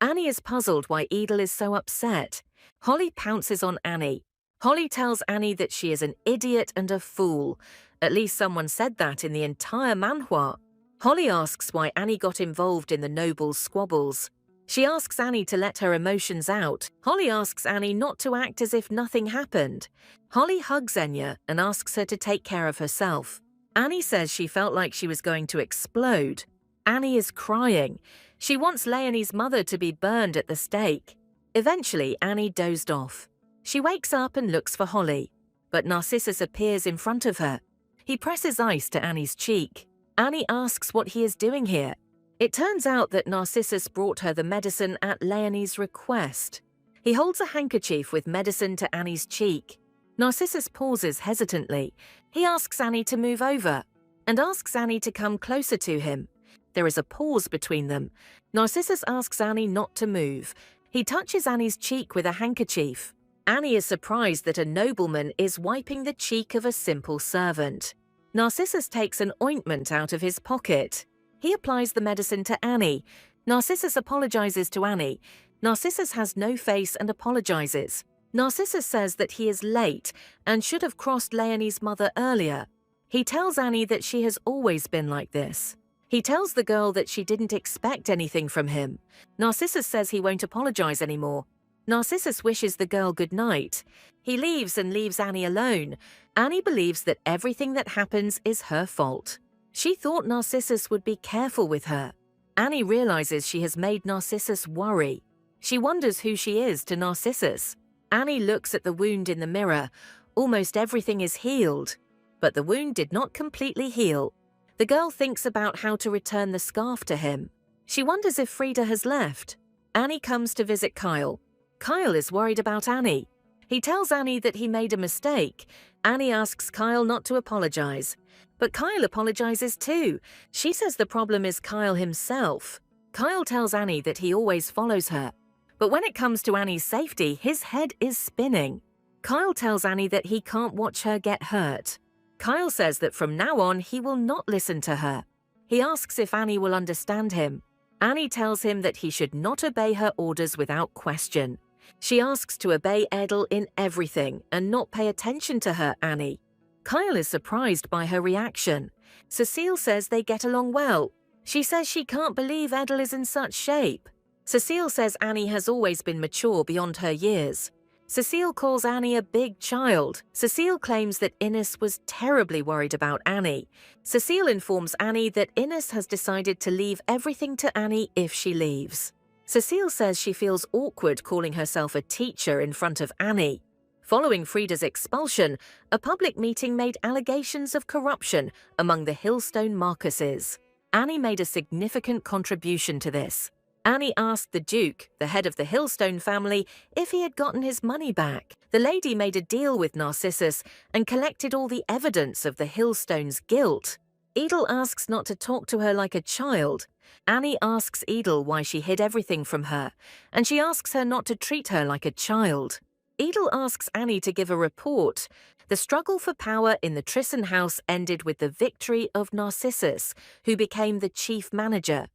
Annie is puzzled why Edel is so upset. Holly pounces on Annie. Holly tells Annie that she is an idiot and a fool. At least someone said that in the entire manhwa. Holly asks why Annie got involved in the nobles' squabbles. She asks Annie to let her emotions out. Holly asks Annie not to act as if nothing happened. Holly hugs Enya and asks her to take care of herself. Annie says she felt like she was going to explode. Annie is crying. She wants Leonie's mother to be burned at the stake. Eventually, Annie dozed off. She wakes up and looks for Holly, but Narcissus appears in front of her. He presses ice to Annie's cheek. Annie asks what he is doing here. It turns out that Narcissus brought her the medicine at Leonie's request. He holds a handkerchief with medicine to Annie's cheek. Narcissus pauses hesitantly. He asks Annie to move over and asks Annie to come closer to him. There is a pause between them. Narcissus asks Annie not to move. He touches Annie's cheek with a handkerchief. Annie is surprised that a nobleman is wiping the cheek of a simple servant. Narcissus takes an ointment out of his pocket. He applies the medicine to Annie. Narcissus apologizes to Annie. Narcissus has no face and apologizes. Narcissus says that he is late and should have crossed Leonie's mother earlier. He tells Annie that she has always been like this. He tells the girl that she didn't expect anything from him. Narcissus says he won't apologize anymore. Narcissus wishes the girl good night. He leaves and leaves Annie alone. Annie believes that everything that happens is her fault. She thought Narcissus would be careful with her. Annie realizes she has made Narcissus worry. She wonders who she is to Narcissus. Annie looks at the wound in the mirror. Almost everything is healed. But the wound did not completely heal. The girl thinks about how to return the scarf to him. She wonders if Frida has left. Annie comes to visit Kyle. Kyle is worried about Annie. He tells Annie that he made a mistake. Annie asks Kyle not to apologize. But Kyle apologizes too. She says the problem is Kyle himself. Kyle tells Annie that he always follows her. But when it comes to Annie's safety, his head is spinning. Kyle tells Annie that he can't watch her get hurt. Kyle says that from now on, he will not listen to her. He asks if Annie will understand him. Annie tells him that he should not obey her orders without question. She asks to obey Edel in everything and not pay attention to her, Annie. Kyle is surprised by her reaction. Cecile says they get along well. She says she can't believe Edel is in such shape. Cecile says Annie has always been mature beyond her years. Cecile calls Annie a big child. Cecile claims that Ines was terribly worried about Annie. Cecile informs Annie that Ines has decided to leave everything to Annie if she leaves. Cecile says she feels awkward calling herself a teacher in front of Annie. Following Frida's expulsion, a public meeting made allegations of corruption among the Hillstone Marcuses. Annie made a significant contribution to this. Annie asked the Duke, the head of the Hillstone family, if he had gotten his money back. The lady made a deal with Narcissus and collected all the evidence of the Hillstone's guilt. Edel asks not to talk to her like a child. Annie asks Edel why she hid everything from her, and she asks her not to treat her like a child. Edel asks Annie to give a report. The struggle for power in the Tristan house ended with the victory of Narcissus, who became the chief manager.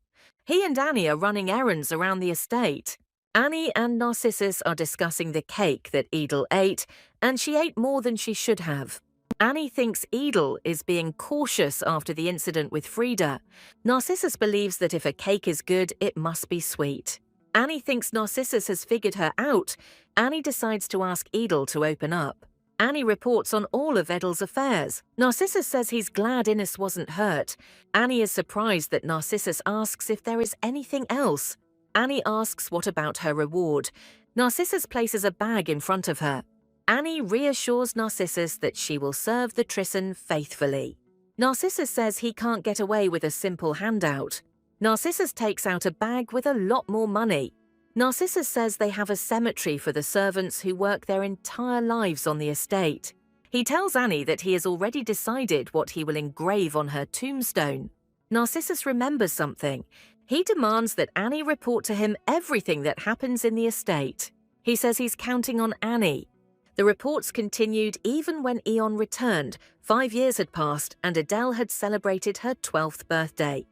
He and Annie are running errands around the estate. Annie and Narcissus are discussing the cake that Edel ate, and she ate more than she should have. Annie thinks Edel is being cautious after the incident with Frida. Narcissus believes that if a cake is good, it must be sweet. Annie thinks Narcissus has figured her out. Annie decides to ask Edel to open up. Annie reports on all of Edel's affairs. Narcissus says he's glad Innes wasn't hurt. Annie is surprised that Narcissus asks if there is anything else. Annie asks what about her reward. Narcissus places a bag in front of her. Annie reassures Narcissus that she will serve the Tristan faithfully. Narcissus says he can't get away with a simple handout. Narcissus takes out a bag with a lot more money. Narcissus says they have a cemetery for the servants who work their entire lives on the estate. He tells Annie that he has already decided what he will engrave on her tombstone. Narcissus remembers something. He demands that Annie report to him everything that happens in the estate. He says he's counting on Annie. The reports continued even when Eon returned. 5 years had passed and Adele had celebrated her 12th birthday.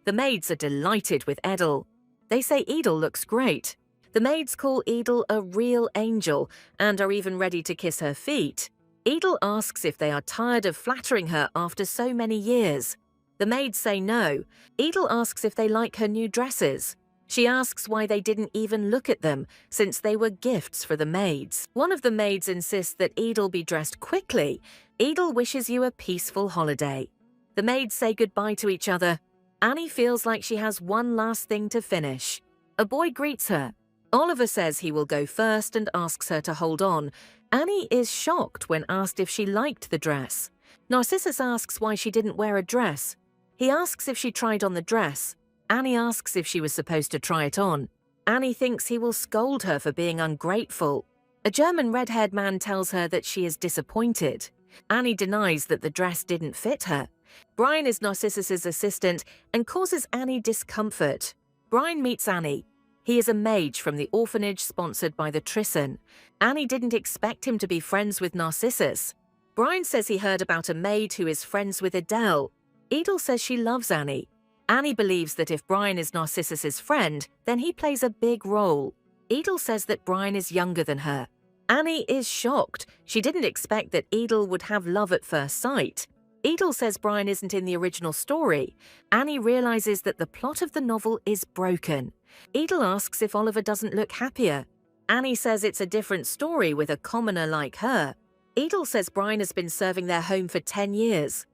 The maids are delighted with Edel. They say Edel looks great. The maids call Edel a real angel and are even ready to kiss her feet. Edel asks if they are tired of flattering her after so many years. The maids say no. Edel asks if they like her new dresses. She asks why they didn't even look at them, since they were gifts for the maids. One of the maids insists that Edel be dressed quickly. Edel wishes you a peaceful holiday. The maids say goodbye to each other. Annie feels like she has one last thing to finish. A boy greets her. Oliver says he will go first and asks her to hold on. Annie is shocked when asked if she liked the dress. Narcissus asks why she didn't wear a dress. He asks if she tried on the dress. Annie asks if she was supposed to try it on. Annie thinks he will scold her for being ungrateful. A German red-haired man tells her that she is disappointed. Annie denies that the dress didn't fit her. Brian is Narcissus's assistant and causes Annie discomfort. Brian meets Annie. He is a mage from the orphanage sponsored by the Tristan. Annie didn't expect him to be friends with Narcissus. Brian says he heard about a maid who is friends with Adele. Edel says she loves Annie. Annie believes that if Brian is Narcissus's friend, then he plays a big role. Edel says that Brian is younger than her. Annie is shocked. She didn't expect that Edel would have love at first sight. Edel says Brian isn't in the original story. Annie realizes that the plot of the novel is broken. Edel asks if Oliver doesn't look happier. Annie says it's a different story with a commoner like her. Edel says Brian has been serving their home for 10 years.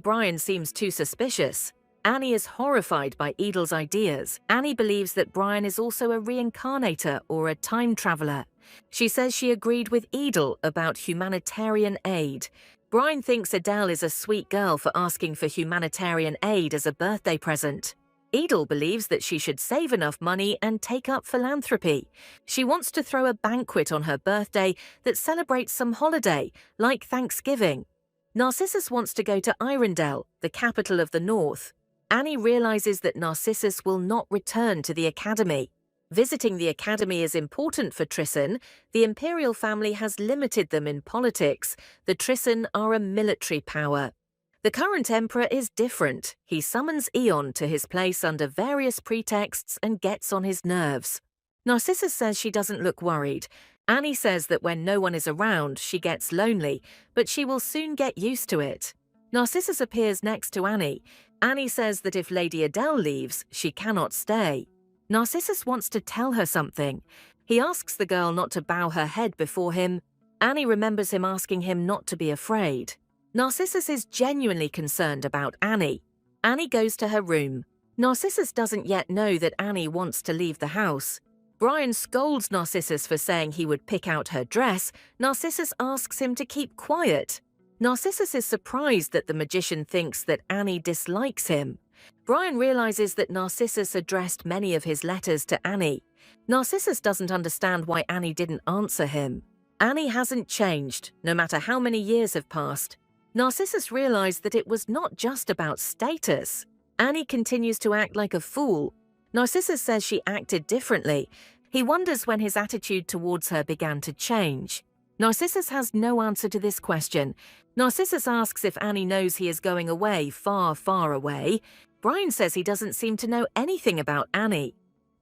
Brian seems too suspicious. Annie is horrified by Edel's ideas. Annie believes that Brian is also a reincarnator or a time traveler. She says she agreed with Edel about humanitarian aid. Brian thinks Adele is a sweet girl for asking for humanitarian aid as a birthday present. Edel believes that she should save enough money and take up philanthropy. She wants to throw a banquet on her birthday that celebrates some holiday, like Thanksgiving. Narcissus wants to go to Irondale, the capital of the North. Annie realizes that Narcissus will not return to the academy. Visiting the academy is important for Tristan. The imperial family has limited them in politics. The Tristan are a military power. The current emperor is different. He summons Eon to his place under various pretexts and gets on his nerves. Narcissus says she doesn't look worried. Annie says that when no one is around, she gets lonely, but she will soon get used to it. Narcissus appears next to Annie. Annie says that if Lady Adele leaves, she cannot stay. Narcissus wants to tell her something. He asks the girl not to bow her head before him. Annie remembers him asking him not to be afraid. Narcissus is genuinely concerned about Annie. Annie goes to her room. Narcissus doesn't yet know that Annie wants to leave the house. Brian scolds Narcissus for saying he would pick out her dress. Narcissus asks him to keep quiet. Narcissus is surprised that the magician thinks that Annie dislikes him. Brian realizes that Narcissus addressed many of his letters to Annie. Narcissus doesn't understand why Annie didn't answer him. Annie hasn't changed, no matter how many years have passed. Narcissus realized that it was not just about status. Annie continues to act like a fool. Narcissus says she acted differently. He wonders when his attitude towards her began to change. Narcissus has no answer to this question. Narcissus asks if Annie knows he is going away, far, far away. Brian says he doesn't seem to know anything about Annie.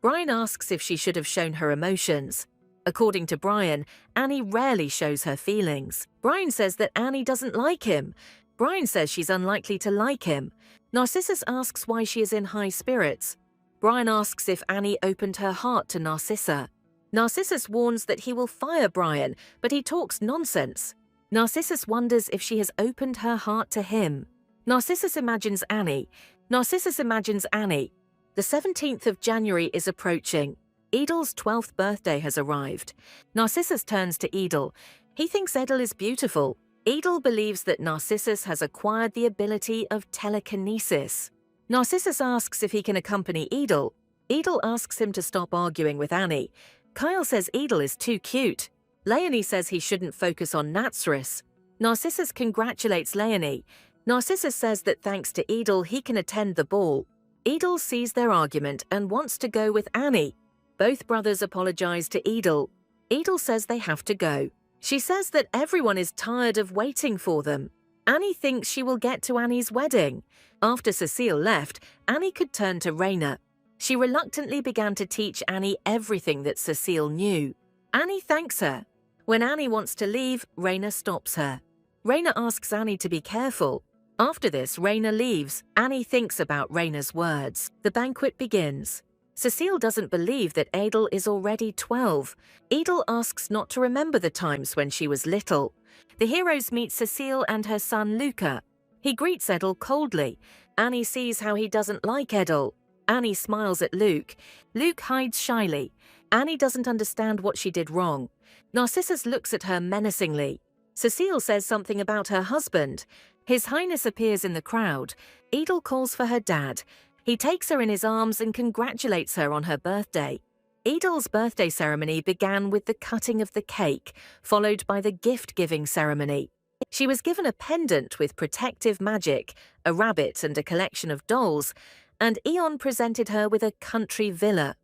Brian asks if she should have shown her emotions. According to Brian, Annie rarely shows her feelings. Brian says that Annie doesn't like him. Brian says she's unlikely to like him. Narcissus asks why she is in high spirits. Brian asks if Annie opened her heart to Narcissa. Narcissus warns that he will fire Brian, but he talks nonsense. Narcissus wonders if she has opened her heart to him. Narcissus imagines Annie. Narcissus imagines Annie. The 17th of January is approaching. Edel's 12th birthday has arrived. Narcissus turns to Edel. He thinks Edel is beautiful. Edel believes that Narcissus has acquired the ability of telekinesis. Narcissus asks if he can accompany Edel. Edel asks him to stop arguing with Annie. Kyle says Edel is too cute. Leonie says he shouldn't focus on Nazareth. Narcissus congratulates Leonie. Narcissus says that thanks to Edel he can attend the ball. Edel sees their argument and wants to go with Annie. Both brothers apologize to Edel. Edel says they have to go. She says that everyone is tired of waiting for them. Annie thinks she will get to Annie's wedding. After Cecile left, Annie could turn to Raina. She reluctantly began to teach Annie everything that Cecile knew. Annie thanks her. When Annie wants to leave, Raina stops her. Raina asks Annie to be careful. After this, Raina leaves. Annie thinks about Raina's words. The banquet begins. Cecile doesn't believe that Edel is already 12. Edel asks not to remember the times when she was little. The heroes meet Cecile and her son Luca. He greets Edel coldly. Annie sees how he doesn't like Edel. Annie smiles at Luke. Luke hides shyly. Annie doesn't understand what she did wrong. Narcissus looks at her menacingly. Cecile says something about her husband. His Highness appears in the crowd. Edel calls for her dad. He takes her in his arms and congratulates her on her birthday. Edel's birthday ceremony began with the cutting of the cake, followed by the gift-giving ceremony. She was given a pendant with protective magic, a rabbit and a collection of dolls, and Eon presented her with a country villa.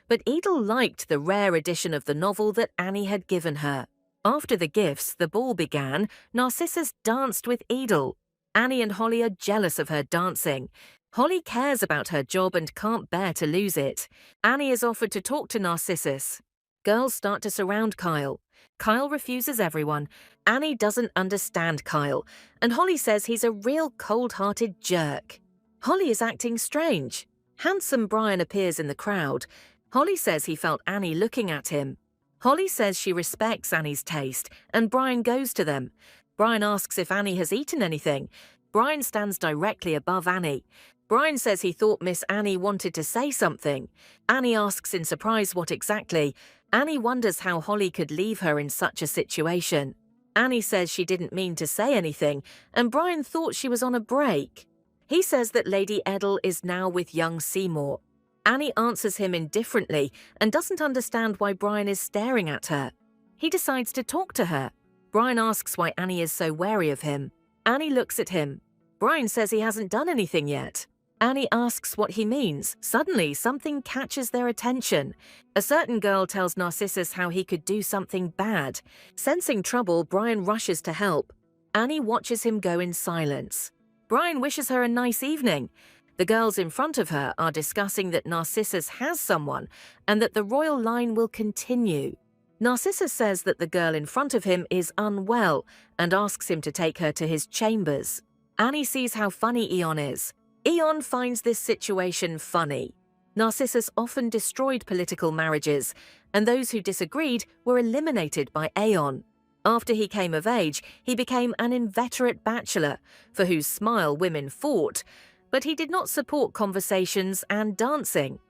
But Edel liked the rare edition of the novel that Annie had given her. After the gifts, the ball began. Narcissus danced with Edel. Annie and Holly are jealous of her dancing. Holly cares about her job and can't bear to lose it. Annie is offered to talk to Narcissus. Girls start to surround Kyle. Kyle refuses everyone. Annie doesn't understand Kyle, and Holly says he's a real cold-hearted jerk. Holly is acting strange. Handsome Brian appears in the crowd. Holly says he felt Annie looking at him. Holly says she respects Annie's taste, and Brian goes to them. Brian asks if Annie has eaten anything. Brian stands directly above Annie. Brian says he thought Miss Annie wanted to say something. Annie asks in surprise what exactly. Annie wonders how Holly could leave her in such a situation. Annie says she didn't mean to say anything, and Brian thought she was on a break. He says that Lady Edel is now with young Seymour. Annie answers him indifferently and doesn't understand why Brian is staring at her. He decides to talk to her. Brian asks why Annie is so wary of him. Annie looks at him. Brian says he hasn't done anything yet. Annie asks what he means. Suddenly, something catches their attention. A certain girl tells Narcissus how he could do something bad. Sensing trouble, Brian rushes to help. Annie watches him go in silence. Brian wishes her a nice evening. The girls in front of her are discussing that Narcissus has someone and that the royal line will continue. Narcissus says that the girl in front of him is unwell and asks him to take her to his chambers. Annie sees how funny Eon is. Eon finds this situation funny. Narcissus often destroyed political marriages, and those who disagreed were eliminated by Aeon. After he came of age, he became an inveterate bachelor, for whose smile women fought, but he did not support conversations and dancing.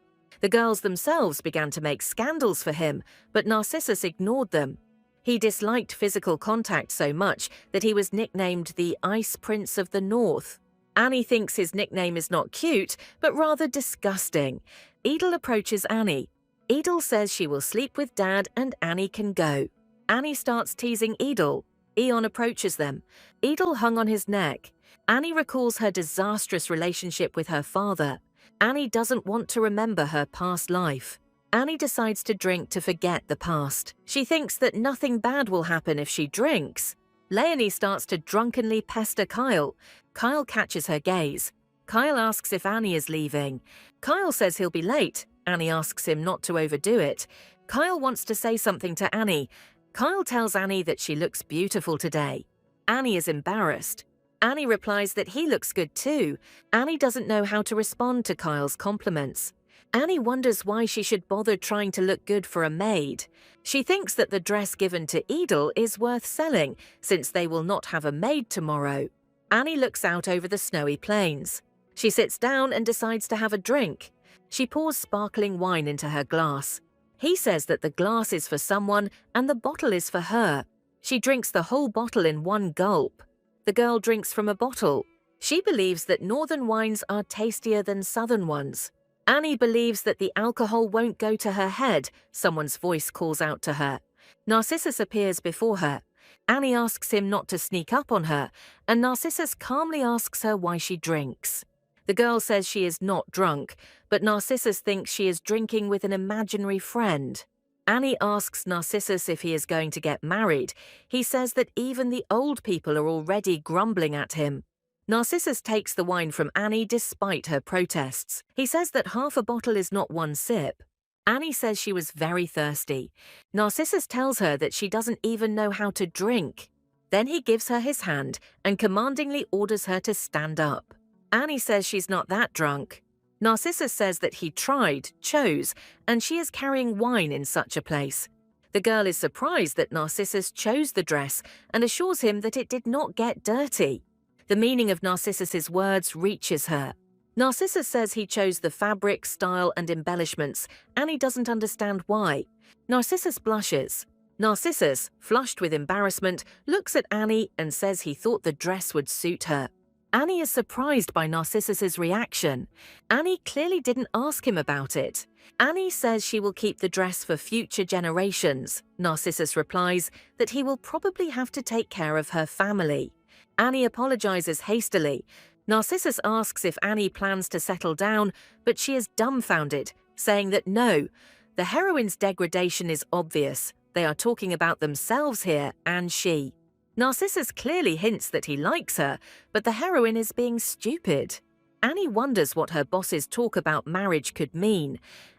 The girls themselves began to make scandals for him, but Narcissus ignored them. He disliked physical contact so much that he was nicknamed the Ice Prince of the North. Annie thinks his nickname is not cute, but rather disgusting. Edel approaches Annie. Edel says she will sleep with Dad and Annie can go. Annie starts teasing Edel. Eon approaches them. Edel hung on his neck. Annie recalls her disastrous relationship with her father. Annie doesn't want to remember her past life. Annie decides to drink to forget the past. She thinks that nothing bad will happen if she drinks. Leonie starts to drunkenly pester Kyle. Kyle catches her gaze. Kyle asks if Annie is leaving. Kyle says he'll be late. Annie asks him not to overdo it. Kyle wants to say something to Annie. Kyle tells Annie that she looks beautiful today. Annie is embarrassed. Annie replies that he looks good too. Annie doesn't know how to respond to Kyle's compliments. Annie wonders why she should bother trying to look good for a maid. She thinks that the dress given to Edel is worth selling, since they will not have a maid tomorrow. Annie looks out over the snowy plains. She sits down and decides to have a drink. She pours sparkling wine into her glass. He says that the glass is for someone and the bottle is for her. She drinks the whole bottle in one gulp. The girl drinks from a bottle. She believes that northern wines are tastier than southern ones. Annie believes that the alcohol won't go to her head. Someone's voice calls out to her. Narcissus appears before her. Annie asks him not to sneak up on her, and Narcissus calmly asks her why she drinks. The girl says she is not drunk, but Narcissus thinks she is drinking with an imaginary friend. Annie asks Narcissus if he is going to get married. He says that even the old people are already grumbling at him. Narcissus takes the wine from Annie despite her protests. He says that half a bottle is not one sip. Annie says she was very thirsty. Narcissus tells her that she doesn't even know how to drink. Then he gives her his hand and commandingly orders her to stand up. Annie says she's not that drunk. Narcissus says that he chose, and she is carrying wine in such a place. The girl is surprised that Narcissus chose the dress and assures him that it did not get dirty. The meaning of Narcissus's words reaches her. Narcissus says he chose the fabric, style, and embellishments. Annie doesn't understand why. Narcissus blushes. Narcissus, flushed with embarrassment, looks at Annie and says he thought the dress would suit her. Annie is surprised by Narcissus's reaction. Annie clearly didn't ask him about it. Annie says she will keep the dress for future generations. Narcissus replies that he will probably have to take care of her family. Annie apologizes hastily. Narcissus asks if Annie plans to settle down, but she is dumbfounded, saying that no, the heroine's degradation is obvious. They are talking about themselves here, and she. Narcissus clearly hints that he likes her, but the heroine is being stupid. Annie wonders what her boss's talk about marriage could mean,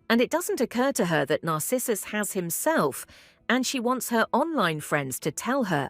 and it doesn't occur to her that Narcissus has himself, and she wants her online friends to tell her.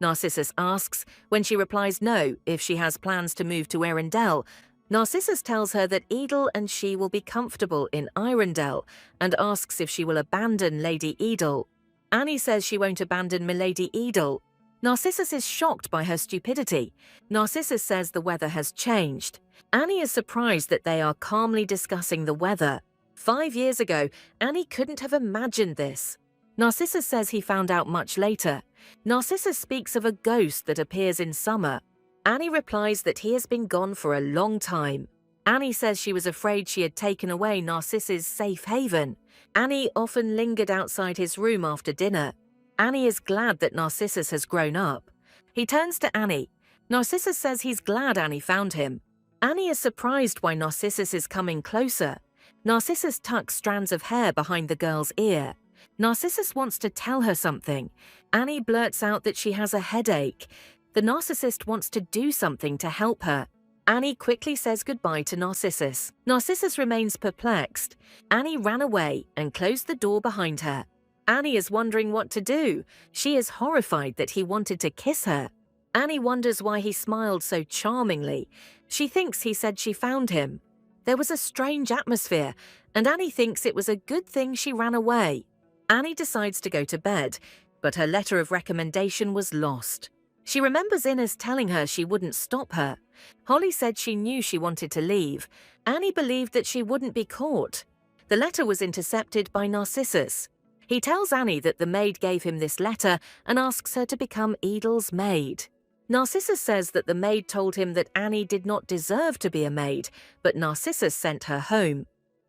Narcissus asks, when she replies no, if she has plans to move to Arendelle. Narcissus tells her that Edel and she will be comfortable in Arendelle, and asks if she will abandon Lady Edel. Annie says she won't abandon Milady Edel. Narcissus is shocked by her stupidity. Narcissus says the weather has changed. Annie is surprised that they are calmly discussing the weather. 5 years ago, Annie couldn't have imagined this. Narcissus says he found out much later. Narcissus speaks of a ghost that appears in summer. Annie replies that he has been gone for a long time. Annie says she was afraid she had taken away Narcissus's safe haven. Annie often lingered outside his room after dinner. Annie is glad that Narcissus has grown up. He turns to Annie. Narcissus says he's glad Annie found him. Annie is surprised why Narcissus is coming closer. Narcissus tucks strands of hair behind the girl's ear. Narcissus wants to tell her something. Annie blurts out that she has a headache. The narcissist wants to do something to help her. Annie quickly says goodbye to Narcissus. Narcissus remains perplexed. Annie ran away and closed the door behind her. Annie is wondering what to do. She is horrified that he wanted to kiss her. Annie wonders why he smiled so charmingly. She thinks he said she found him. There was a strange atmosphere, and Annie thinks it was a good thing she ran away. Annie decides to go to bed, but her letter of recommendation was lost. She remembers Ines telling her she wouldn't stop her. Holly said she knew she wanted to leave. Annie believed that she wouldn't be caught. The letter was intercepted by Narcissus. He tells Annie that the maid gave him this letter and asks her to become Edel's maid. Narcissus says that the maid told him that Annie did not deserve to be a maid, but Narcissus sent her home.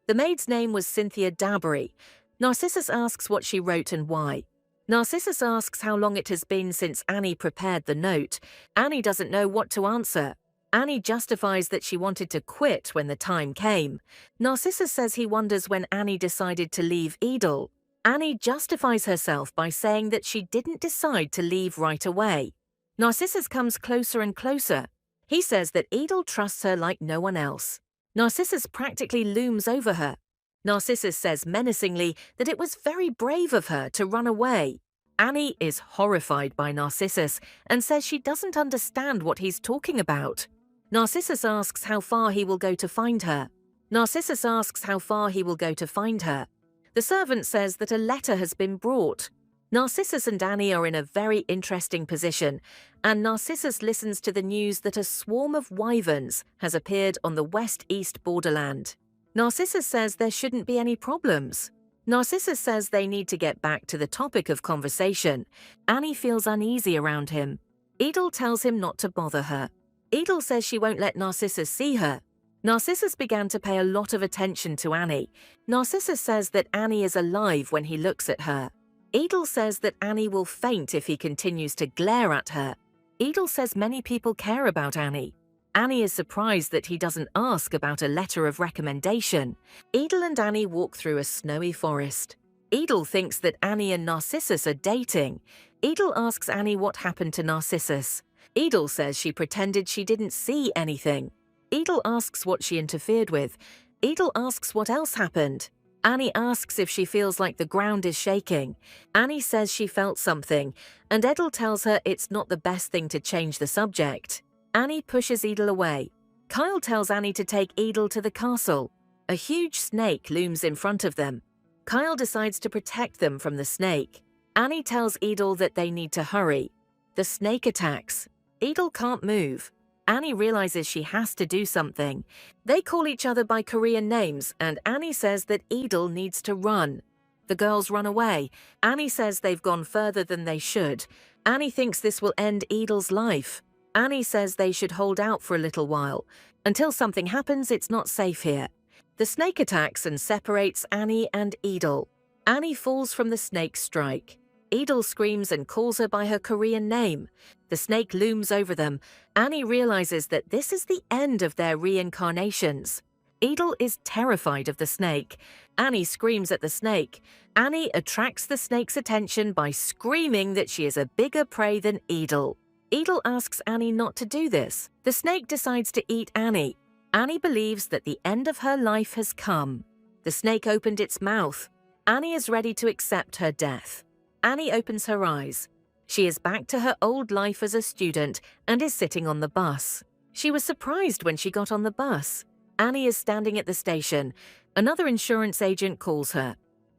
The maid's name was Cynthia Dabbery. Narcissus asks what she wrote and why. Narcissus asks how long it has been since Annie prepared the note. Annie doesn't know what to answer. Annie justifies that she wanted to quit when the time came. Narcissus says he wonders when Annie decided to leave Edel. Annie justifies herself by saying that she didn't decide to leave right away. Narcissus comes closer and closer. He says that Edel trusts her like no one else. Narcissus practically looms over her. Narcissus says menacingly that it was very brave of her to run away. Annie is horrified by Narcissus and says she doesn't understand what he's talking about. Narcissus asks how far he will go to find her. Narcissus asks how far he will go to find her. The servant says that a letter has been brought. Narcissus and Annie are in a very interesting position, and Narcissus listens to the news that a swarm of wyverns has appeared on the west-east borderland. Narcissus says there shouldn't be any problems. Narcissus says they need to get back to the topic of conversation. Annie feels uneasy around him. Edel tells him not to bother her. Edel says she won't let Narcissus see her. Narcissus began to pay a lot of attention to Annie. Narcissus says that Annie is alive when he looks at her. Edel says that Annie will faint if he continues to glare at her. Edel says many people care about Annie. Annie is surprised that he doesn't ask about a letter of recommendation. Edel and Annie walk through a snowy forest. Edel thinks that Annie and Narcissus are dating. Edel asks Annie what happened to Narcissus. Edel says she pretended she didn't see anything. Edel asks what she interfered with. Edel asks what else happened. Annie asks if she feels like the ground is shaking. Annie says she felt something, and Edel tells her it's not the best thing to change the subject. Annie pushes Edel away. Kyle tells Annie to take Edel to the castle. A huge snake looms in front of them. Kyle decides to protect them from the snake. Annie tells Edel that they need to hurry. The snake attacks. Edel can't move. Annie realizes she has to do something. They call each other by Korean names, and Annie says that Edel needs to run. The girls run away. Annie says they've gone further than they should. Annie thinks this will end Edel's life. Annie says they should hold out for a little while. Until something happens, it's not safe here. The snake attacks and separates Annie and Edel. Annie falls from the snake's strike. Edel screams and calls her by her Korean name. The snake looms over them. Annie realizes that this is the end of their reincarnations. Edel is terrified of the snake. Annie screams at the snake. Annie attracts the snake's attention by screaming that she is a bigger prey than Edel. Edel asks Annie not to do this. The snake decides to eat Annie. Annie believes that the end of her life has come. The snake opened its mouth. Annie is ready to accept her death. Annie opens her eyes. She is back to her old life as a student and is sitting on the bus. She was surprised when she got on the bus. Annie is standing at the station. Another insurance agent calls her.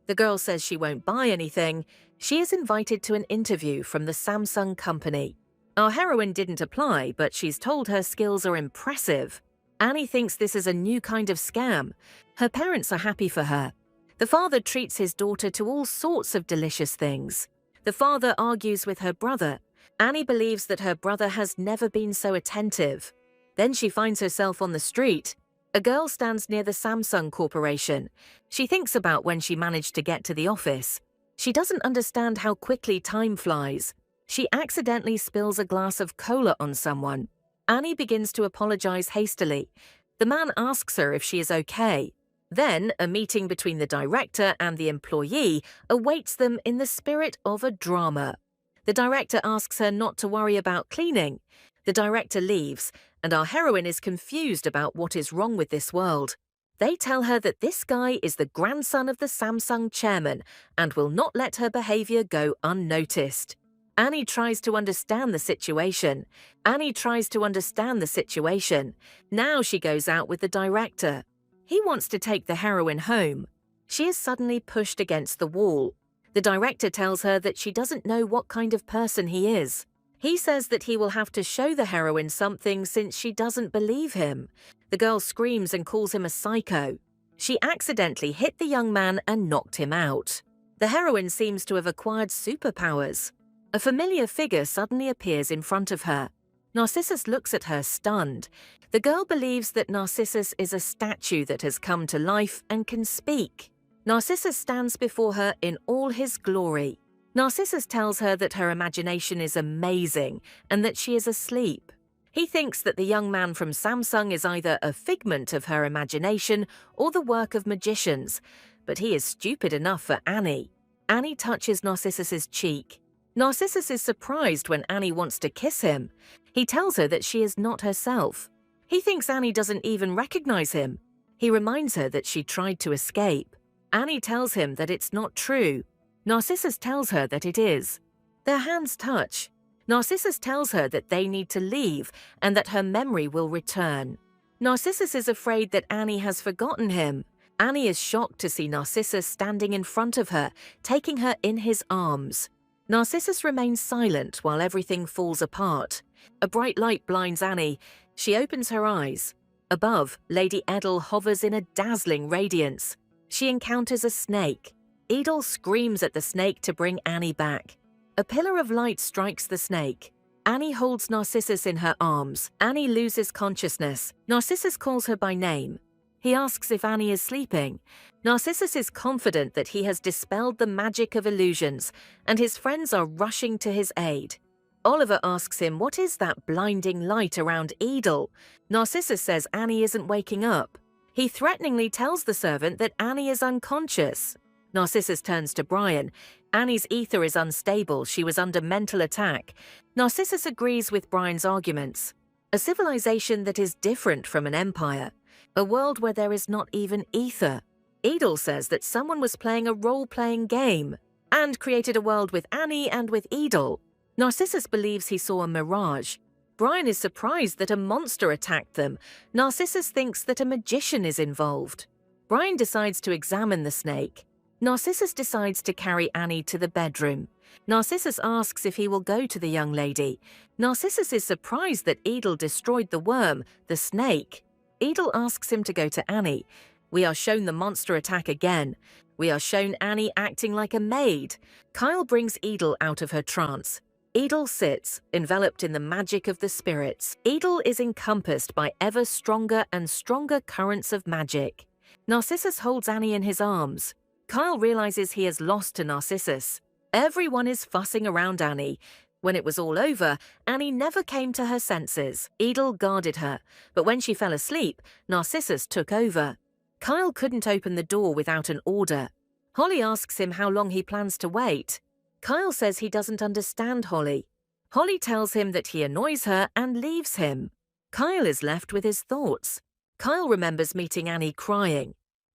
The girl says she won't buy anything. She is invited to an interview from the Samsung company. Our heroine didn't apply, but she's told her skills are impressive. Annie thinks this is a new kind of scam. Her parents are happy for her. The father treats his daughter to all sorts of delicious things. The father argues with her brother. Annie believes that her brother has never been so attentive. Then she finds herself on the street. A girl stands near the Samsung Corporation. She thinks about when she managed to get to the office. She doesn't understand how quickly time flies. She accidentally spills a glass of cola on someone. Annie begins to apologize hastily. The man asks her if she is okay. Then, a meeting between the director and the employee awaits them in the spirit of a drama. The director asks her not to worry about cleaning. The director leaves, and our heroine is confused about what is wrong with this world. They tell her that this guy is the grandson of the Samsung chairman and will not let her behavior go unnoticed. Annie tries to understand the situation. Now she goes out with the director. He wants to take the heroine home. She is suddenly pushed against the wall. The director tells her that she doesn't know what kind of person he is. He says that he will have to show the heroine something since she doesn't believe him. The girl screams and calls him a psycho. She accidentally hit the young man and knocked him out. The heroine seems to have acquired superpowers. A familiar figure suddenly appears in front of her. Narcissus looks at her stunned. The girl believes that Narcissus is a statue that has come to life and can speak. Narcissus stands before her in all his glory. Narcissus tells her that her imagination is amazing and that she is asleep. He thinks that the young man from Samsung is either a figment of her imagination or the work of magicians, but he is stupid enough for Annie. Annie touches Narcissus's cheek. Narcissus is surprised when Annie wants to kiss him. He tells her that she is not herself. He thinks Annie doesn't even recognize him. He reminds her that she tried to escape. Annie tells him that it's not true. Narcissus tells her that it is. Their hands touch. Narcissus tells her that they need to leave and that her memory will return. Narcissus is afraid that Annie has forgotten him. Annie is shocked to see Narcissus standing in front of her, taking her in his arms. Narcissus remains silent while everything falls apart. A bright light blinds Annie. She opens her eyes. Above, Lady Edel hovers in a dazzling radiance. She encounters a snake. Edel screams at the snake to bring Annie back. A pillar of light strikes the snake. Annie holds Narcissus in her arms. Annie loses consciousness. Narcissus calls her by name. He asks if Annie is sleeping. Narcissus is confident that he has dispelled the magic of illusions, and his friends are rushing to his aid. Oliver asks him what is that blinding light around Edel. Narcissus says Annie isn't waking up. He threateningly tells the servant that Annie is unconscious. Narcissus turns to Brian. Annie's ether is unstable. She was under mental attack. Narcissus agrees with Brian's arguments. A civilization that is different from an empire. A world where there is not even ether. Edel says that someone was playing a role-playing game and created a world with Annie and with Edel. Narcissus believes he saw a mirage. Brian is surprised that a monster attacked them. Narcissus thinks that a magician is involved. Brian decides to examine the snake. Narcissus decides to carry Annie to the bedroom. Narcissus asks if he will go to the young lady. Narcissus is surprised that Edel destroyed the worm, the snake. Edel asks him to go to Annie. We are shown the monster attack again. We are shown Annie acting like a maid. Kyle brings Edel out of her trance. Edel sits, enveloped in the magic of the spirits. Edel is encompassed by ever stronger and stronger currents of magic. Narcissus holds Annie in his arms. Kyle realizes he has lost to Narcissus. Everyone is fussing around Annie. When it was all over, Annie never came to her senses. Edel guarded her, but when she fell asleep, Narcissus took over. Kyle couldn't open the door without an order. Holly asks him how long he plans to wait. Kyle says he doesn't understand Holly. Holly tells him that he annoys her and leaves him. Kyle is left with his thoughts. Kyle remembers meeting Annie crying.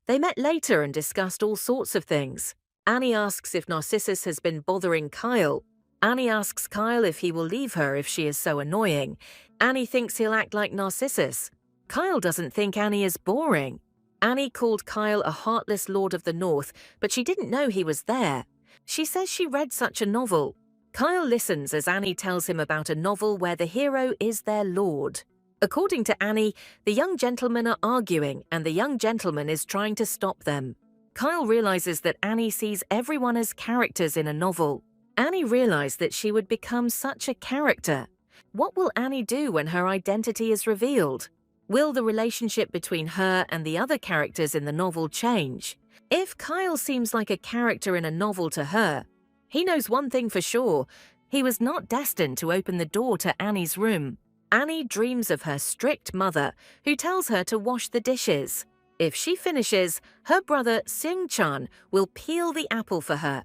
They met later and discussed all sorts of things. Annie asks if Narcissus has been bothering Kyle. Annie asks Kyle if he will leave her if she is so annoying. Annie thinks he'll act like Narcissus. Kyle doesn't think Annie is boring. Annie called Kyle a heartless lord of the north, but she didn't know he was there. She says she read such a novel. Kyle listens as Annie tells him about a novel where the hero is their lord. According to Annie, the young gentlemen are arguing and the young gentleman is trying to stop them. Kyle realizes that Annie sees everyone as characters in a novel. Annie realized that she would become such a character. What will Annie do when her identity is revealed? Will the relationship between her and the other characters in the novel change? If Kyle seems like a character in a novel to her, he knows one thing for sure. He was not destined to open the door to Annie's room. Annie dreams of her strict mother, who tells her to wash the dishes. If she finishes, her brother Seung-chan will peel the apple for her.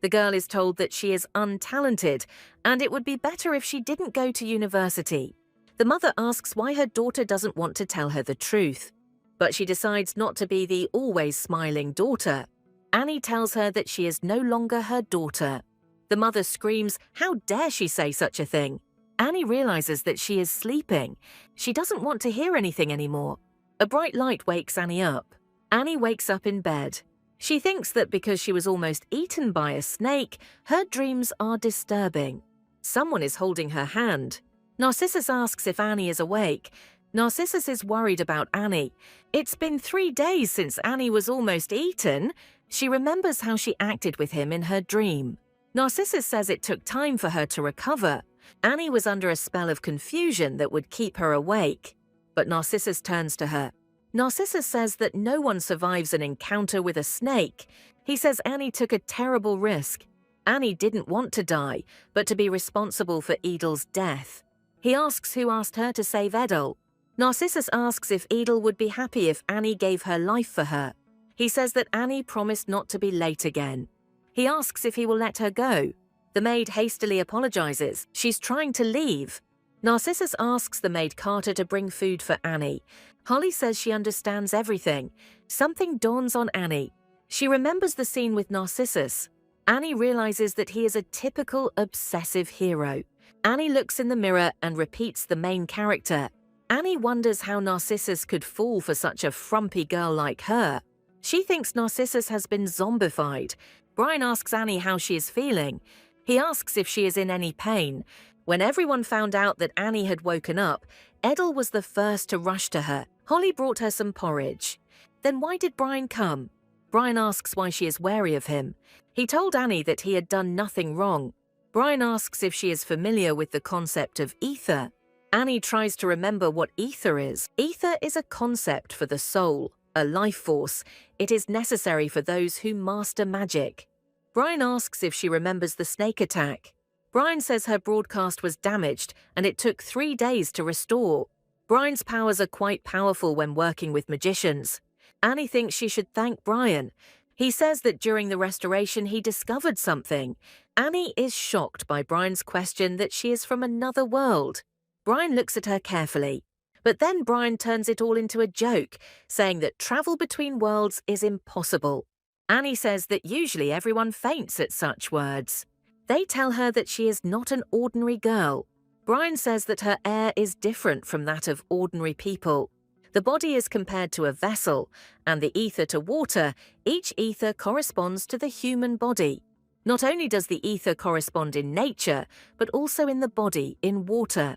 The girl is told that she is untalented, and it would be better if she didn't go to university. The mother asks why her daughter doesn't want to tell her the truth. But she decides not to be the always smiling daughter. Annie tells her that she is no longer her daughter. The mother screams, "How dare she say such a thing?" Annie realizes that she is sleeping. She doesn't want to hear anything anymore. A bright light wakes Annie up. Annie wakes up in bed. She thinks that because she was almost eaten by a snake, her dreams are disturbing. Someone is holding her hand. Narcissus asks if Annie is awake. Narcissus is worried about Annie. It's been 3 days since Annie was almost eaten. She remembers how she acted with him in her dream. Narcissus says it took time for her to recover. Annie was under a spell of confusion that would keep her awake. But Narcissus turns to her. Narcissus says that no one survives an encounter with a snake. He says Annie took a terrible risk. Annie didn't want to die, but to be responsible for Edel's death. He asks who asked her to save Edel. Narcissus asks if Edel would be happy if Annie gave her life for her. He says that Annie promised not to be late again. He asks if he will let her go. The maid hastily apologizes. She's trying to leave. Narcissus asks the maid Carter to bring food for Annie. Holly says she understands everything. Something dawns on Annie. She remembers the scene with Narcissus. Annie realizes that he is a typical obsessive hero. Annie looks in the mirror and repeats the main character. Annie wonders how Narcissus could fall for such a frumpy girl like her. She thinks Narcissus has been zombified. Brian asks Annie how she is feeling. He asks if she is in any pain. When everyone found out that Annie had woken up, Edel was the first to rush to her. Holly brought her some porridge. Then why did Brian come? Brian asks why she is wary of him. He told Annie that he had done nothing wrong. Brian asks if she is familiar with the concept of ether. Annie tries to remember what ether is. Ether is a concept for the soul, a life force. It is necessary for those who master magic. Brian asks if she remembers the snake attack. Brian says her broadcast was damaged and it took 3 days to restore. Brian's powers are quite powerful when working with magicians. Annie thinks she should thank Brian. He says that during the restoration he discovered something. Annie is shocked by Brian's question that she is from another world. Brian looks at her carefully. But then Brian turns it all into a joke, saying that travel between worlds is impossible. Annie says that usually everyone faints at such words. They tell her that she is not an ordinary girl. Brian says that her air is different from that of ordinary people. The body is compared to a vessel, and the ether to water. Each ether corresponds to the human body. Not only does the ether correspond in nature, but also in the body, in water.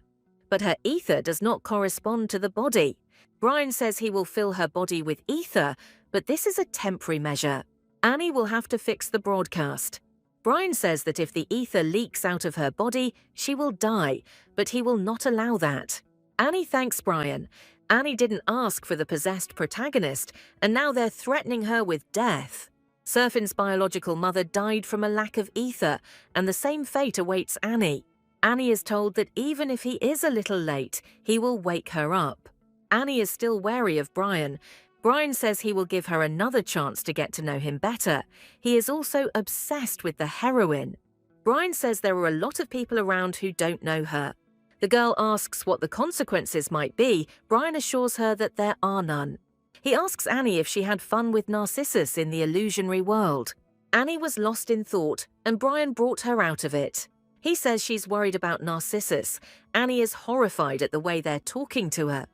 But her ether does not correspond to the body. Brian says he will fill her body with ether, but this is a temporary measure. Annie will have to fix the broadcast. Brian says that if the ether leaks out of her body, she will die, but he will not allow that. Annie thanks Brian. Annie didn't ask for the possessed protagonist, and now they're threatening her with death. Surfin's biological mother died from a lack of ether, and the same fate awaits Annie. Annie is told that even if he is a little late, he will wake her up. Annie is still wary of Brian. Brian says he will give her another chance to get to know him better. He is also obsessed with the heroine. Brian says there are a lot of people around who don't know her. The girl asks what the consequences might be. Brian assures her that there are none. He asks Annie if she had fun with Narcissus in the illusionary world. Annie was lost in thought, and Brian brought her out of it. He says she's worried about Narcissus. Annie is horrified at the way they're talking to her.